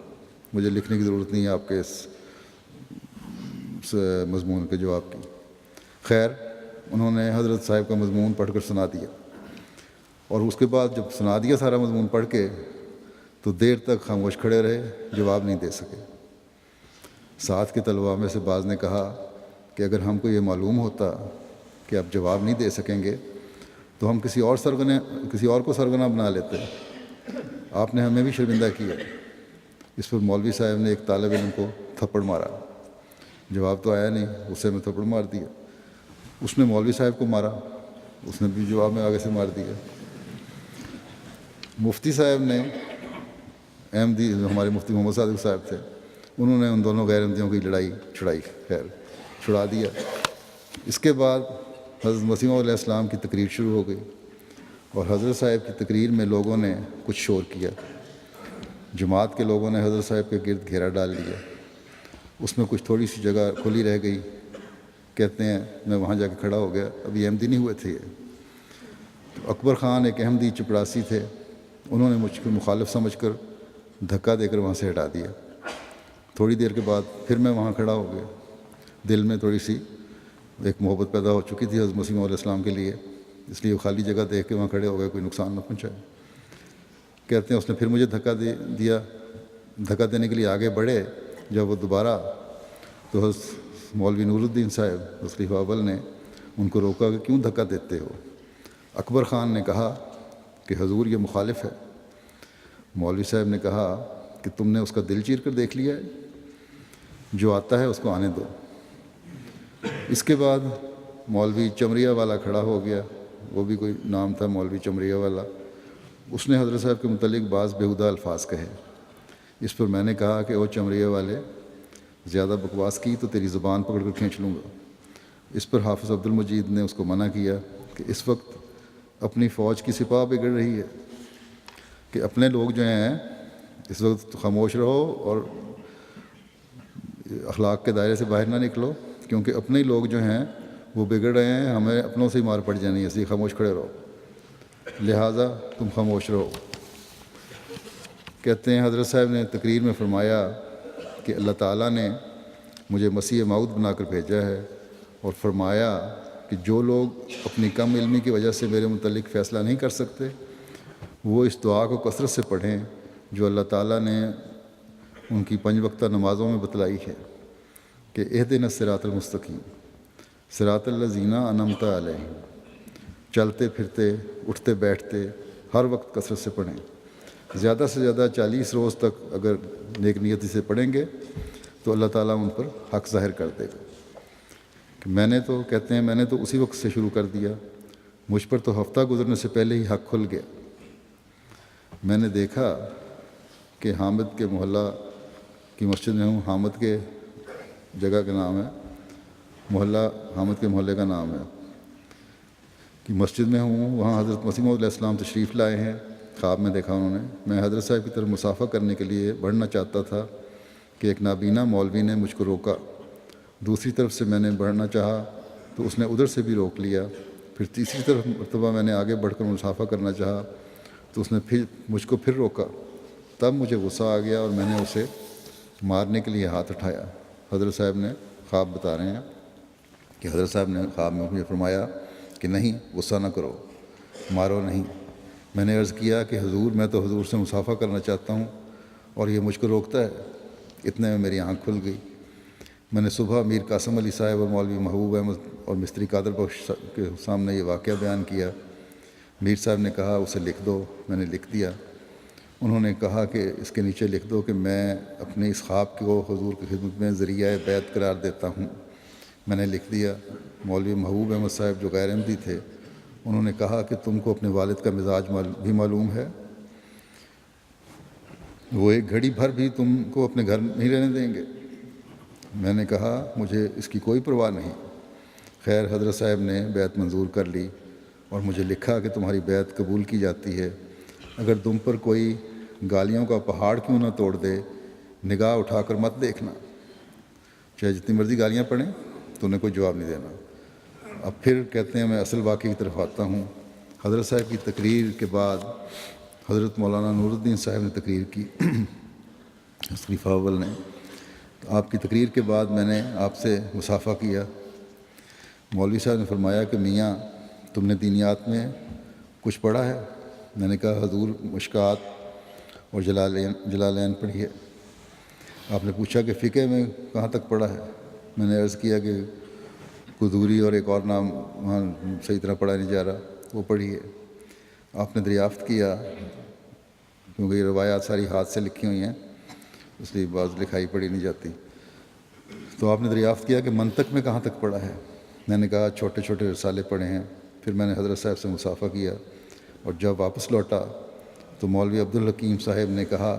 مجھے لکھنے کی ضرورت نہیں ہے آپ کے اس مضمون کے جواب کی۔ خیر انہوں نے حضرت صاحب کا مضمون پڑھ کر سنا دیا، اور اس کے بعد جب سنا دیا سارا مضمون پڑھ کے تو دیر تک خاموش کھڑے رہے، جواب نہیں دے سکے۔ ساتھ کے طلباء میں سے بعض نے کہا کہ اگر ہم کو یہ معلوم ہوتا کہ آپ جواب نہیں دے سکیں گے تو ہم کسی اور کو سرگنا بنا لیتے، آپ نے ہمیں بھی شرمندہ کیا۔ اس پر مولوی صاحب نے ایک طالب علم کو تھپڑ مارا، جواب تو آیا نہیں، اسے میں تھپڑ مار دیا۔ اس نے مولوی صاحب کو مارا، اس نے بھی جواب میں آگے سے مار دیا۔ مفتی صاحب نے احمدی، ہمارے مفتی محمد صادق صاحب تھے، انہوں نے ان دونوں غیر احمدیوں کی لڑائی چھڑا دیا۔ اس کے بعد حضرت مسیح موعود علیہ السلام کی تقریر شروع ہو گئی، اور حضرت صاحب کی تقریر میں لوگوں نے کچھ شور کیا۔ جماعت کے لوگوں نے حضرت صاحب کے گرد گھیرا ڈال لیا۔ اس میں کچھ تھوڑی سی جگہ کھلی رہ گئی۔ کہتے ہیں میں وہاں جا کے کھڑا ہو گیا، ابھی احمدی نہیں ہوئے تھے یہ۔ تو اکبر خان ایک احمدی چپڑاسی تھے، انہوں نے مجھ کو مخالف سمجھ کر دھکا دے کر وہاں سے ہٹا دیا۔ تھوڑی دیر کے بعد پھر میں وہاں کھڑا ہو گیا۔ دل میں تھوڑی سی ایک محبت پیدا ہو چکی تھی حضرت مسیح موعود علیہ السلام کے لیے، اس لیے وہ خالی جگہ دیکھ کے وہاں کھڑے ہو گئے، کوئی نقصان نہ پہنچائے۔ کہتے ہیں اس نے پھر مجھے دھکا دیا۔ دھکا دینے کے لیے آگے بڑھے جب وہ دوبارہ، تو حضرت مولوی نور الدین صاحب خلیفہ اول نے ان کو روکا کہ کیوں دھکا دیتے ہو؟ اکبر خان نے کہا کہ حضور یہ مخالف ہے۔ مولوی صاحب نے کہا کہ تم نے اس کا دل چیر کر دیکھ لیا ہے، جو آتا ہے اس کو آنے دو۔ اس کے بعد مولوی چمریہ والا کھڑا ہو گیا، وہ بھی کوئی نام تھا مولوی چمریہ والا۔ اس نے حضرت صاحب کے متعلق بعض بیہودہ الفاظ کہے۔ اس پر میں نے کہا کہ او چمریہ والے، زیادہ بکواس کی تو تیری زبان پکڑ کر کھینچ لوں گا۔ اس پر حافظ عبد المجید نے اس کو منع کیا کہ اس وقت اپنی فوج کی سپاہ بگڑ رہی ہے، کہ اپنے لوگ جو ہیں اس وقت خاموش رہو اور اخلاق کے دائرے سے باہر نہ نکلو، کیونکہ اپنے ہی لوگ جو ہیں وہ بگڑ رہے ہیں، ہمیں اپنوں سے ہی مار پڑ جانی ہے، اس لیے خاموش کھڑے رہو، لہٰذا تم خاموش رہو۔ کہتے ہیں حضرت صاحب نے تقریر میں فرمایا کہ اللہ تعالیٰ نے مجھے مسیح موعود بنا کر بھیجا ہے، اور فرمایا کہ جو لوگ اپنی کم علمی کی وجہ سے میرے متعلق فیصلہ نہیں کر سکتے، وہ اس دعا کو کثرت سے پڑھیں جو اللہ تعالیٰ نے ان کی 5 وقتہ نمازوں میں بتلائی ہے، کہ اہدنا الصراط المستقیم صراط الذین انعمت علیہم۔ چلتے پھرتے، اٹھتے بیٹھتے، ہر وقت کثرت سے پڑھیں۔ زیادہ سے زیادہ 40 روز تک اگر نیک نیتی سے پڑھیں گے تو اللہ تعالیٰ ان پر حق ظاہر کر دے گا۔ میں نے تو کہتے ہیں میں نے تو اسی وقت سے شروع کر دیا، مجھ پر تو ہفتہ گزرنے سے پہلے ہی حق کھل گیا۔ میں نے دیکھا کہ حامد کے محلہ کی مسجد میں ہوں، حامد کے جگہ کا نام ہے محلہ، حامد کے محلے کا نام ہے، کہ مسجد میں ہوں، وہاں حضرت مسیح موعود علیہ السلام تشریف لائے ہیں، خواب میں دیکھا انہوں نے۔ میں حضرت صاحب کی طرف مصافحہ کرنے کے لیے بڑھنا چاہتا تھا کہ ایک نابینا مولوی نے مجھ کو روکا۔ دوسری طرف سے میں نے بڑھنا چاہا تو اس نے ادھر سے بھی روک لیا۔ پھر تیسری طرف مرتبہ میں نے آگے بڑھ کر مصافحہ کرنا چاہا تو اس نے پھر مجھ کو پھر روکا۔ تب مجھے غصہ آ گیا اور میں نے اسے مارنے کے لیے ہاتھ اٹھایا۔ حضرت صاحب نے خواب بتا رہے ہیں کہ حضرت صاحب نے خواب میں مجھے فرمایا کہ نہیں، غصہ نہ کرو، مارو نہیں۔ میں نے عرض کیا کہ حضور میں تو حضور سے مصافحہ کرنا چاہتا ہوں اور یہ مجھ کو روکتا ہے۔ اتنے میں میری آنکھ کھل گئی۔ میں نے صبح میر قاسم علی صاحب اور مولوی محبوب احمد اور مستری قادر بخش کے سامنے یہ واقعہ بیان کیا۔ میر صاحب نے کہا اسے لکھ دو، میں نے لکھ دیا۔ انہوں نے کہا کہ اس کے نیچے لکھ دو کہ میں اپنے اس خواب کو حضور کی خدمت میں ذریعہ بیعت قرار دیتا ہوں۔ میں نے لکھ دیا۔ مولوی محبوب احمد صاحب جو غیر احمدی تھے، انہوں نے کہا کہ تم کو اپنے والد کا مزاج بھی معلوم ہے، وہ ایک گھڑی بھر بھی تم کو اپنے گھر نہیں رہنے دیں گے۔ میں نے کہا مجھے اس کی کوئی پرواہ نہیں۔ خیر حضرت صاحب نے بیعت منظور کر لی اور مجھے لکھا کہ تمہاری بیعت قبول کی جاتی ہے، اگر تم پر کوئی گالیوں کا پہاڑ کیوں نہ توڑ دے، نگاہ اٹھا کر مت دیکھنا، چاہے جتنی مرضی گالیاں پڑیں تو انہیں کوئی جواب نہیں دینا۔ اب پھر کہتے ہیں میں اصل واقعے کی طرف آتا ہوں۔ حضرت صاحب کی تقریر کے بعد حضرت مولانا نور الدین صاحب نے تقریر کی، خلیفہ اول نے۔ آپ کی تقریر کے بعد میں نے آپ سے مصافحہ کیا۔ مولوی صاحب نے فرمایا کہ میاں تم نے دینیات میں کچھ پڑھا ہے؟ میں نے کہا حضور مشکات اور جلالین پڑھی ہے۔ آپ نے پوچھا کہ فقہ میں کہاں تک پڑھا ہے؟ میں نے عرض کیا کہ قدوری اور ایک اور نام وہاں صحیح طرح پڑھا نہیں جا رہا، وہ پڑھی ہے۔ آپ نے دریافت کیا، کیونکہ یہ روایات ساری ہاتھ سے لکھی ہوئی ہیں اس لیے بعض لکھائی پڑھی نہیں جاتی، تو آپ نے دریافت کیا کہ منطق میں کہاں تک پڑھا ہے؟ میں نے کہا چھوٹے چھوٹے رسالے پڑھے ہیں۔ پھر میں نے حضرت صاحب سے مصافحہ کیا اور جب واپس لوٹا تو مولوی عبدالحکیم صاحب نے کہا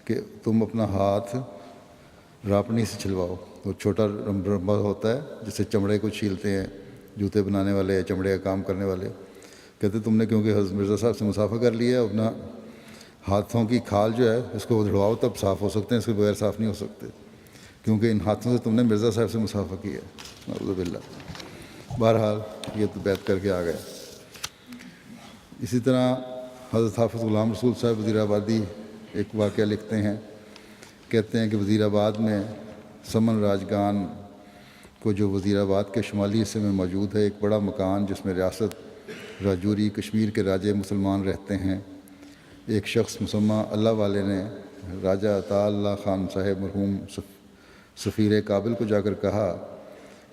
کہ تم اپنا ہاتھ راپنی سے چھلواؤ. وہ چھوٹا رمبا ہوتا ہے جس سے چمڑے کو چھیلتے ہیں جوتے بنانے والے یا چمڑے کا کام کرنے والے. کہتے تم نے کیونکہ حضرت مرزا صاحب سے مسافہ کر لیا ہے، اپنا ہاتھوں کی کھال جو ہے اس کو دھڑواؤ تب صاف ہو سکتے ہیں، اس کے بغیر صاف نہیں ہو سکتے، کیونکہ ان ہاتھوں سے تم نے مرزا صاحب سے مسافہ کیا ہے. اعوذ باللہ. بہرحال یہ تو بیعت کر کے آ گئے. اسی طرح حضرت حافظ غلام رسول صاحب وزیر آبادی ایک واقعہ لکھتے ہیں. کہتے ہیں کہ وزیر آباد میں سمن راجگان کو جو وزیر آباد کے شمالی حصے میں موجود ہے ایک بڑا مکان جس میں ریاست راجوری کشمیر کے راجے مسلمان رہتے ہیں، ایک شخص مسمہ اللہ والے نے راجہ عطا اللہ خان صاحب مرحوم سفیر کابل کو جا کر کہا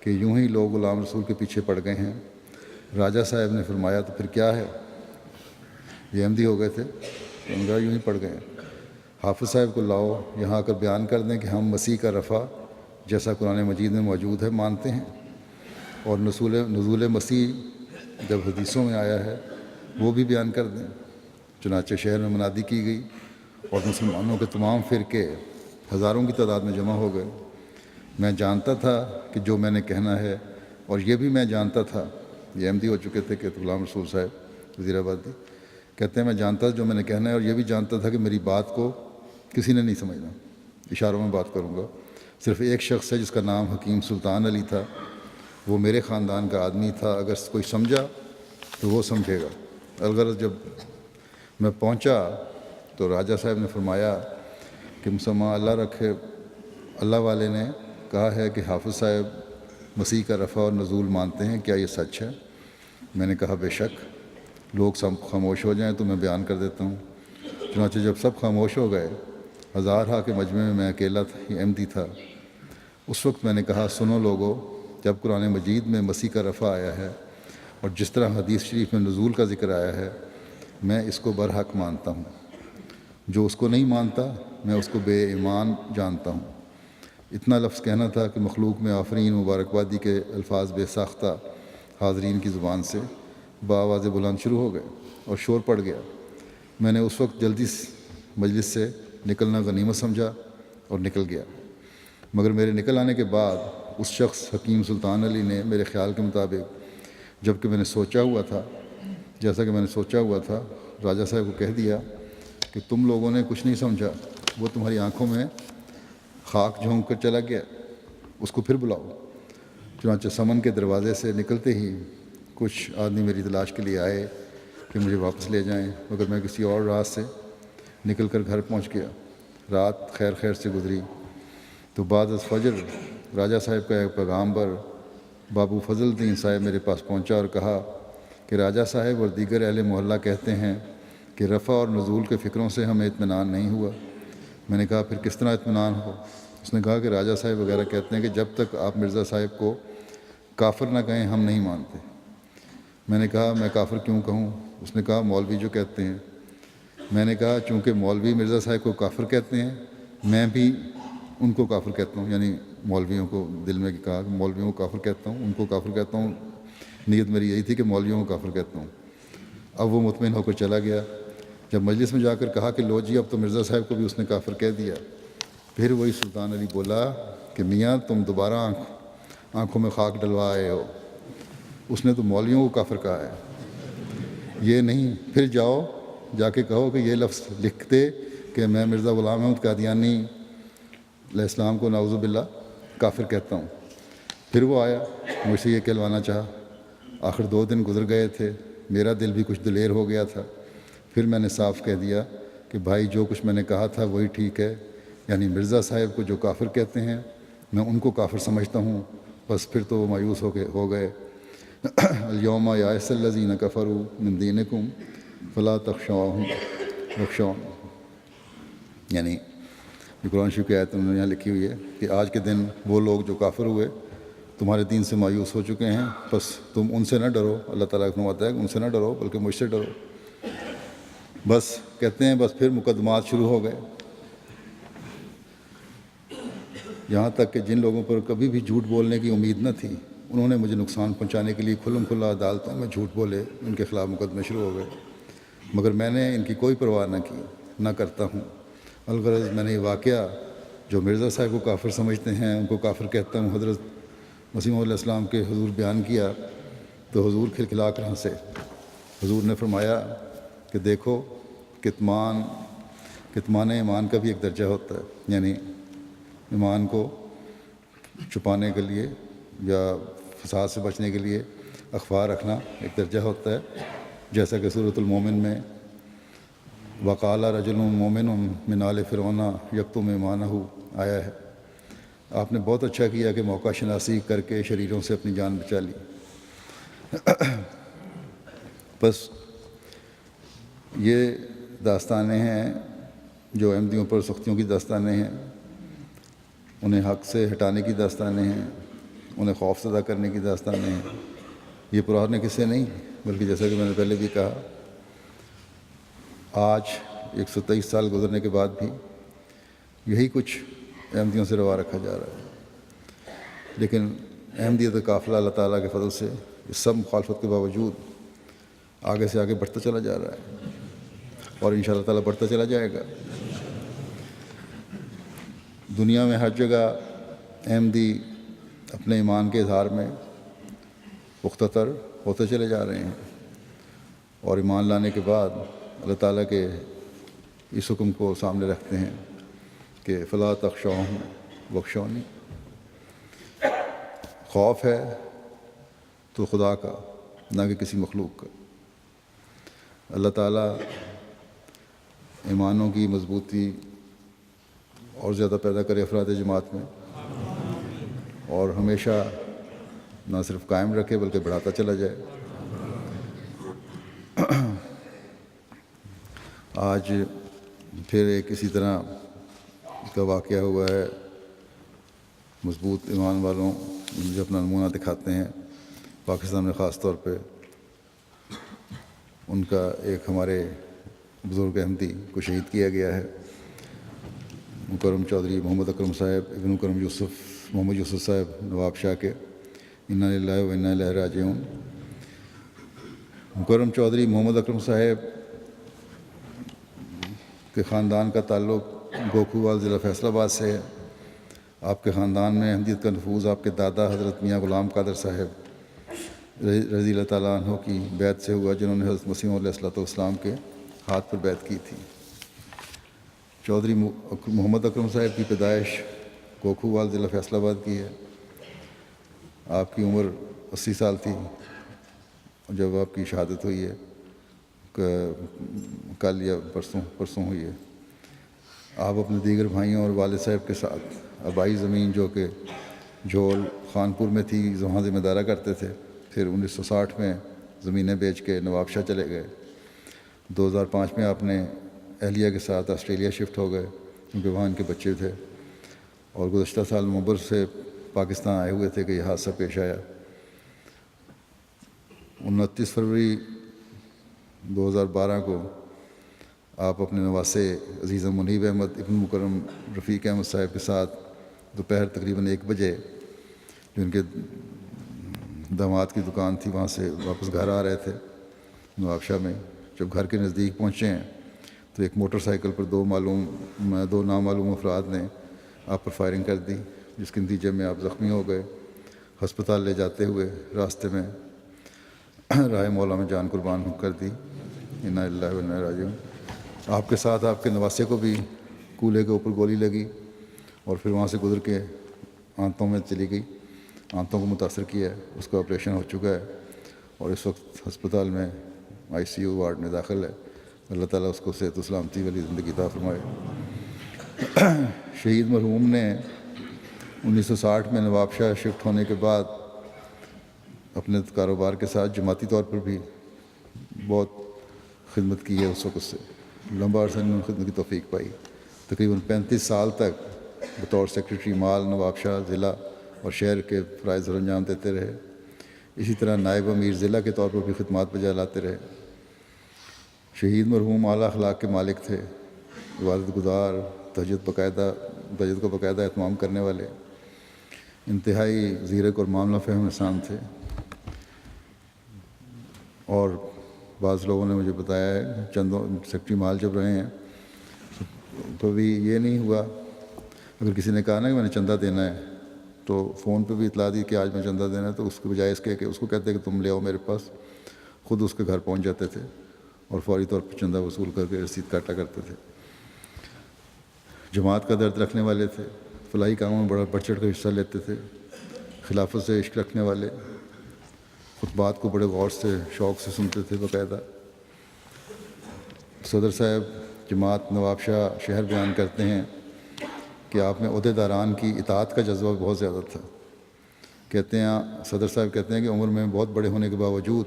کہ یوں ہی لوگ غلام رسول کے پیچھے پڑ گئے ہیں. راجہ صاحب نے فرمایا تو پھر کیا ہے، یہ احمدی ہو گئے تھے. انہوں نے کہا یوں ہی پڑ گئے ہیں. حافظ صاحب کو لاؤ یہاں آ کر بیان کر دیں کہ ہم مسیح کا رفع جیسا قرآن مجید میں موجود ہے مانتے ہیں، اور نزول مسیح جب حدیثوں میں آیا ہے وہ بھی بیان کر دیں. چنانچہ شہر میں منادی کی گئی اور مسلمانوں کے تمام فرقے ہزاروں کی تعداد میں جمع ہو گئے. میں جانتا تھا کہ جو میں نے کہنا ہے، اور یہ بھی میں جانتا تھا، یہ احمدی ہو چکے تھے کہ غلام رسول صاحب وزیر آبادی کہتے ہیں میں جانتا تھا جو میں نے کہنا ہے، اور یہ بھی جانتا تھا کہ میری بات کو کسی نے نہیں سمجھنا. اشاروں میں بات کروں گا. صرف ایک شخص ہے جس کا نام حکیم سلطان علی تھا، وہ میرے خاندان کا آدمی تھا. اگر کوئی سمجھا تو وہ سمجھے گا. الغرض جب میں پہنچا تو راجہ صاحب نے فرمایا کہ مسمہ اللہ رکھے اللہ والے نے کہا ہے کہ حافظ صاحب مسیح کا رفع اور نزول مانتے ہیں، کیا یہ سچ ہے؟ میں نے کہا بے شک. لوگ سب خاموش ہو جائیں تو میں بیان کر دیتا ہوں. چنانچہ جب سب خاموش ہو گئے، ہزارہ کے مجمع میں میں اکیلا احمدی تھا. اس وقت میں نے کہا سنو لوگو، جب قرآن مجید میں مسیح کا رفع آیا ہے اور جس طرح حدیث شریف میں نزول کا ذکر آیا ہے، میں اس کو برحق مانتا ہوں. جو اس کو نہیں مانتا میں اس کو بے ایمان جانتا ہوں. اتنا لفظ کہنا تھا کہ مخلوق میں آفرین مبارکبادی کے الفاظ بے ساختہ حاضرین کی زبان سے بآواز بلند شروع ہو گئے اور شور پڑ گیا. میں نے اس وقت جلدی مجلس سے نکلنا غنیمت سمجھا اور نکل گیا. مگر میرے نکل آنے کے بعد اس شخص حکیم سلطان علی نے میرے خیال کے مطابق جب کہ میں نے سوچا ہوا تھا، جیسا کہ میں نے سوچا ہوا تھا، راجہ صاحب کو کہہ دیا کہ تم لوگوں نے کچھ نہیں سمجھا، وہ تمہاری آنکھوں میں خاک جھونک کر چلا گیا، اس کو پھر بلاؤ. چنانچہ سمن کے دروازے سے نکلتے ہی کچھ آدمی میری تلاش کے لیے آئے کہ مجھے واپس لے جائیں، مگر میں کسی اور راہ سے نکل کر گھر پہنچ گیا. رات خیر سے گزری تو بعد از فجر راجہ صاحب کا ایک پیغام بر بابو فضل الدین صاحب میرے پاس پہنچا اور کہا کہ راجہ صاحب اور دیگر اہل محلہ کہتے ہیں کہ رفع اور نزول کے فکروں سے ہمیں اطمینان نہیں ہوا. میں نے کہا پھر کس طرح اطمینان ہو؟ اس نے کہا کہ راجہ صاحب وغیرہ کہتے ہیں کہ جب تک آپ مرزا صاحب کو کافر نہ کہیں ہم نہیں مانتے. میں نے کہا میں کافر کیوں کہوں؟ اس نے کہا مولوی جو کہتے ہیں. میں نے کہا چونکہ مولوی مرزا صاحب کو کافر کہتے ہیں میں بھی ان کو کافر کہتا ہوں، یعنی مولویوں کو دل میں کہا کہ مولویوں کو کافر کہتا ہوں، ان کو کافر کہتا ہوں. نیت میری یہی تھی کہ مولویوں کو کافر کہتا ہوں. اب وہ مطمئن ہو کر چلا گیا. جب مجلس میں جا کر کہا کہ لو جی اب تو مرزا صاحب کو بھی اس نے کافر کہہ دیا، پھر وہی سلطان علی بولا کہ میاں تم دوبارہ آنکھوں میں خاک ڈلوا آئے ہو، اس نے تو مولویوں کو کافر کہا ہے، یہ نہیں. پھر جاؤ جا کے کہو کہ یہ لفظ لکھتے کہ میں مرزا غلام احمد قادیانی علیہ السلام کو نعوذ باللہ کافر کہتا ہوں. پھر وہ آیا مجھ سے یہ کہلوانا چاہا. آخر 2 دن گزر گئے تھے، میرا دل بھی کچھ دلیر ہو گیا تھا. پھر میں نے صاف کہہ دیا کہ بھائی جو کچھ میں نے کہا تھا وہی ٹھیک ہے، یعنی مرزا صاحب کو جو کافر کہتے ہیں میں ان کو کافر سمجھتا ہوں. بس پھر تو وہ مایوس ہو گئے. الیوم یائس الذین کفروا من دینکم فلا تخشوہم واخشون، یعنی یہ قرآن شریف کی آیت انہوں نے یہاں لکھی ہوئی ہے کہ آج کے دن وہ لوگ جو کافر ہوئے تمہارے دین سے مایوس ہو چکے ہیں، بس تم ان سے نہ ڈرو. اللہ تعالیٰ کو فرماتا ہے کہ ان سے نہ ڈرو بلکہ مجھ سے ڈرو. بس کہتے ہیں بس پھر مقدمات شروع ہو گئے، یہاں تک کہ جن لوگوں پر کبھی بھی جھوٹ بولنے کی امید نہ تھی انہوں نے مجھے نقصان پہنچانے کے لیے کھلم کھلا عدالتوں میں جھوٹ بولے، ان کے خلاف مقدمے شروع ہو گئے. مگر میں نے ان کی کوئی پرواہ نہ کی، نہ کرتا ہوں۔ الغرض میں نے یہ واقعہ جو مرزا صاحب کو کافر سمجھتے ہیں ان کو کافر کہتا ہوں، حضرت مسیح موعود علیہ السلام کے حضور بیان کیا تو حضور کھلکھلا کر ہنسے۔ حضور نے فرمایا کہ دیکھو کتمان ایمان کا بھی ایک درجہ ہوتا ہے، یعنی ایمان کو چھپانے کے لیے یا فساد سے بچنے کے لیے اخفا رکھنا ایک درجہ ہوتا ہے، جیسا کہ سورۃ المومن میں وقال رجل مومن من آل فرعون یکتم ایمانہ آیا ہے۔ آپ نے بہت اچھا کیا کہ موقع شناسی کر کے شریروں سے اپنی جان بچا لی۔ بس یہ داستانیں ہیں جو احمدیوں پر سختیوں کی داستانیں ہیں، انہیں حق سے ہٹانے کی داستانیں ہیں، انہیں خوف زدہ کرنے کی داستانیں ہیں۔ یہ پرانے قصے نہیں، بلکہ جیسا کہ میں نے پہلے بھی کہا، آج 123 سال گزرنے کے بعد بھی یہی کچھ احمدیوں سے روا رکھا جا رہا ہے۔ لیکن احمدیت کا قافلہ اللہ تعالیٰ کے فضل سے اس سب مخالفت کے باوجود آگے سے آگے بڑھتا چلا جا رہا ہے، اور انشاءاللہ تعالیٰ بڑھتا چلا جائے گا۔ دنیا میں ہر جگہ احمدی اپنے ایمان کے اظہار میں پختہ تر ہوتے چلے جا رہے ہیں، اور ایمان لانے کے بعد اللہ تعالیٰ کے اس حکم کو سامنے رکھتے ہیں کہ فلا تخشوہم واخشونی۔ خوف ہے تو خدا کا، نہ کہ کسی مخلوق کا۔ اللہ تعالیٰ ایمانوں کی مضبوطی اور زیادہ پیدا کرے افراد جماعت میں، اور ہمیشہ نہ صرف قائم رکھے بلکہ بڑھاتا چلا جائے۔ آج پھر ایک اسی طرح کا واقعہ ہوا ہے، مضبوط ایمان والوں جو اپنا نمونہ دکھاتے ہیں پاکستان میں، خاص طور پہ ان کا ایک ہمارے بزرگ احمدی کو شہید کیا گیا ہے، مکرم چودھری محمد اکرم صاحب ابن مکرم محمد یوسف صاحب نواب شاہ کے، انا للہ و انا الیہ راجعون۔ مکرم چودھری محمد اکرم صاحب کے خاندان کا تعلق گوکھوال ضلع فیصل آباد سے ہے۔ آپ کے خاندان میں احمدیت کا نفوذ آپ کے دادا حضرت میاں غلام قادر صاحب رضی اللہ تعالیٰ عنہ کی بیعت سے ہوا، جنہوں نے حضرت مسیح موعود علیہ السلام کے ہاتھ پر بیعت کی تھی۔ چودھری محمد اکرم صاحب کی پیدائش گوکھوال ضلع فیصل آباد کی ہے۔ آپ کی عمر 80 سال تھی جب آپ کی شہادت ہوئی ہے، کل یا پرسوں ہوئی ہے۔ آپ اپنے دیگر بھائیوں اور والد صاحب کے ساتھ آبائی زمین جو کہ جھول خانپور میں تھی وہاں ذمہ دارہ کرتے تھے، پھر 1960 میں زمینیں بیچ کے نواب شاہ چلے گئے۔ 2005 میں آپ نے اہلیہ کے ساتھ آسٹریلیا شفٹ ہو گئے کیونکہ وہاں ان کے بچے تھے، اور گزشتہ سال نومبر سے پاکستان آئے ہوئے تھے کہ یہ حادثہ پیش آیا۔ 29 فروری 2012 کو آپ اپنے نواسے عزیز منیب احمد ابن مکرم رفیق احمد صاحب کے ساتھ دوپہر تقریباً 1 بجے، جو ان کے داماد کی دکان تھی، وہاں سے واپس گھر آ رہے تھے نواب شاہ میں۔ جب گھر کے نزدیک پہنچے ہیں تو ایک موٹر سائیکل پر دو نامعلوم افراد نے آپ پر فائرنگ کر دی، جس کے نتیجے میں آپ زخمی ہو گئے۔ ہسپتال لے جاتے ہوئے راستے میں راہ مولا میں جان قربان کر دی۔ انا للہ و انا الیہ راجعون۔ آپ کے ساتھ آپ کے نواسے کو بھی کولے کے اوپر گولی لگی اور پھر وہاں سے گزر کے آنتوں میں چلی گئی، آنتوں کو متاثر کیا ہے۔ اس کا آپریشن ہو چکا ہے اور اس وقت ہسپتال میں ICU وارڈ میں داخل ہے۔ اللہ تعالیٰ اس کو صحت و سلامتی والی زندگی عطا فرمائے۔ شہید مرحوم نے 1960 میں نواب شاہ شفٹ ہونے کے بعد اپنے کاروبار کے ساتھ جماعتی طور پر بھی بہت خدمت کی ہے۔ اس وقت سے لمبا عرصہ انہوں نے خدمت کی توفیق پائی۔ تقریباً 35 سال تک بطور سیکریٹری مال نواب شاہ ضلع اور شہر کے فرائض سر انجام دیتے رہے۔ اسی طرح نائب امیر ضلع کے طور پر بھی خدمات بجا لاتے رہے۔ شہید مرحوم اعلیٰ اخلاق کے مالک تھے، عبادت گزار، تہجد کو باقاعدہ اہتمام کرنے والے، انتہائی زیرک اور معاملہ فہم انسان تھے، اور بعض لوگوں نے مجھے بتایا ہے چندوں سیکٹری مال جب رہے ہیں تو بھی یہ نہیں ہوا، اگر کسی نے کہا نا کہ میں نے چندہ دینا ہے تو فون پہ بھی اطلاع دی کہ آج میں چندہ دینا ہے، تو اس کے بجائے اس کے کہ اس کو کہتے کہ تم لے آؤ میرے پاس، خود اس کے گھر پہنچ جاتے تھے اور فوری طور پر چندہ وصول کر کے رسید کاٹا کرتے تھے۔ جماعت کا درد رکھنے والے تھے، فلاحی کاموں میں بڑا بڑھ چڑھ کر حصہ لیتے تھے، خلافت سے عشق رکھنے والے، خطبات کو بڑے غور سے شوق سے سنتے تھے باقاعدہ۔ صدر صاحب جماعت نواب شاہ شہر بیان کرتے ہیں کہ آپ میں عہدے داران کی اطاعت کا جذبہ بہت زیادہ تھا۔ کہتے ہیں صدر صاحب کہتے ہیں کہ عمر میں بہت بڑے ہونے کے باوجود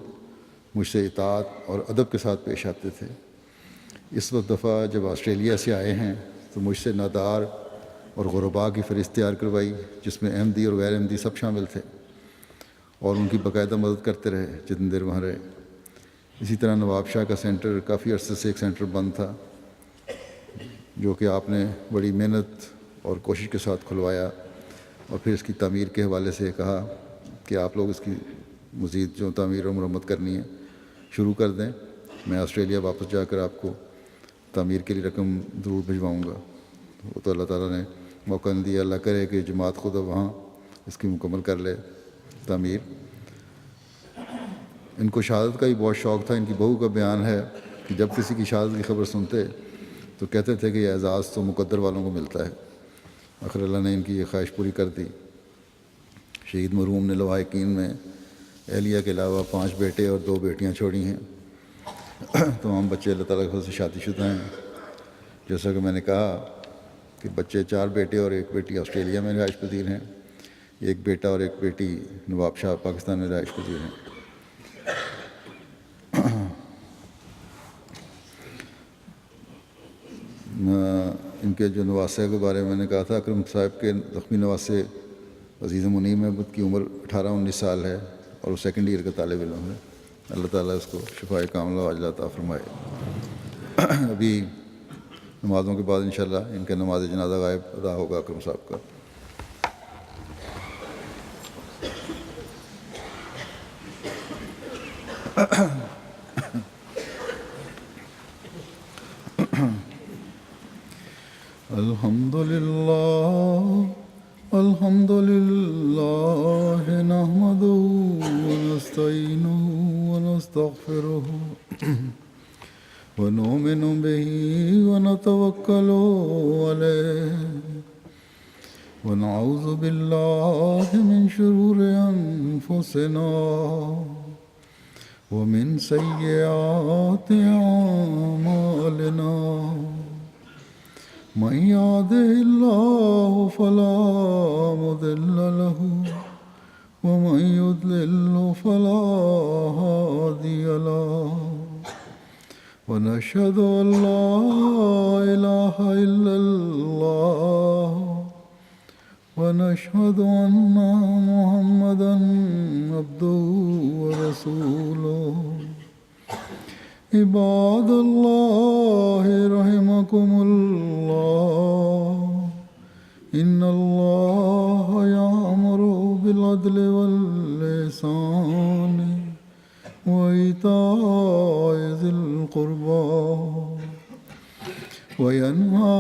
مجھ سے اطاعت اور ادب کے ساتھ پیش آتے تھے۔ اس وقت دفعہ جب آسٹریلیا سے آئے ہیں تو مجھ سے نادار اور غرباء کی فہرست تیار کروائی، جس میں احمدی اور غیر احمدی سب شامل تھے، اور ان کی باقاعدہ مدد کرتے رہے جتنی دیر وہاں رہے۔ اسی طرح نواب شاہ کا سینٹر کافی عرصے سے ایک سینٹر بند تھا، جو کہ آپ نے بڑی محنت اور کوشش کے ساتھ کھلوایا، اور پھر اس کی تعمیر کے حوالے سے کہا کہ آپ لوگ اس کی مزید جو تعمیر اور مرمت کرنی ہے شروع کر دیں، میں آسٹریلیا واپس جا کر آپ کو تعمیر کے لیے رقم ضرور بھجواؤں گا۔ وہ تو اللہ تعالیٰ نے موقع نہیں دیا، اللہ کرے کہ جماعت خود اب وہاں اس کی مکمل کر لے تعمیر۔ ان کو شہادت کا ہی بہت شوق تھا۔ ان کی بہو کا بیان ہے کہ جب کسی کی شہادت کی خبر سنتے تو کہتے تھے کہ یہ اعزاز تو مقدر والوں کو ملتا ہے۔ آخر اللہ نے ان کی یہ خواہش پوری کر دی۔ شہید مرحوم نے لوہا یقین میں اہلیہ کے علاوہ 5 بیٹے اور 2 بیٹیاں چھوڑی ہیں۔ تمام بچے اللہ تعالیٰ کے فضل سے شادی شدہ ہیں۔ جیسا کہ میں نے کہا کہ بچے 4 بیٹے اور 1 بیٹی آسٹریلیا میں رہائش پذیر ہیں، 1 بیٹا اور 1 بیٹی نواب شاہ پاکستان میں رہائش پذیر ہیں۔ ان کے جو نواسے کے بارے میں نے کہا تھا، اکرم صاحب کے زخمی نواسے عزیز منیم احمد کی عمر 18-19 سال ہے اور وہ 2nd ایئر کا طالب علم ہے۔ اللہ تعالیٰ اس کو شفائے کاملہ و عاجلہ عطا فرمائے۔ ابھی نمازوں کے بعد انشاءاللہ ان کا نماز جنازہ غائب ادا ہوگا اکرم صاحب کا۔ الحمد للہ نحمدہ ونستعینہ ونستغفرہ ونؤمن بہ ونتوکل علیہ ونعوذ باللہ من شرور انفسنا ومن سیئات اعمالنا، من يهده الله فلا مضل له ومن يضلل فلا هادي له، ونشهد أن لا إله إلا الله ونشهد أن محمدا عبده ورسوله۔ عباد اللہ رحمکم اللہ، ان اللہ یأمر بالعدل والإحسان وإیتاء ذی القربى وینہی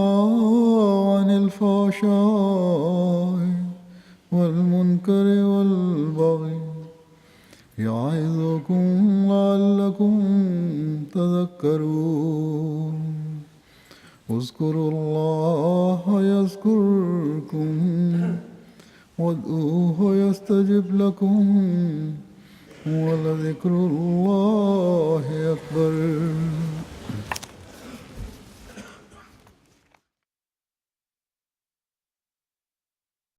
عن الفحشاء والمنکر والبغی یعظکم لعلکم تذکرون۔ اذکروا اللہ یذکرکم وادعوہ یستجب لکم ولذکر اللہ اکبر۔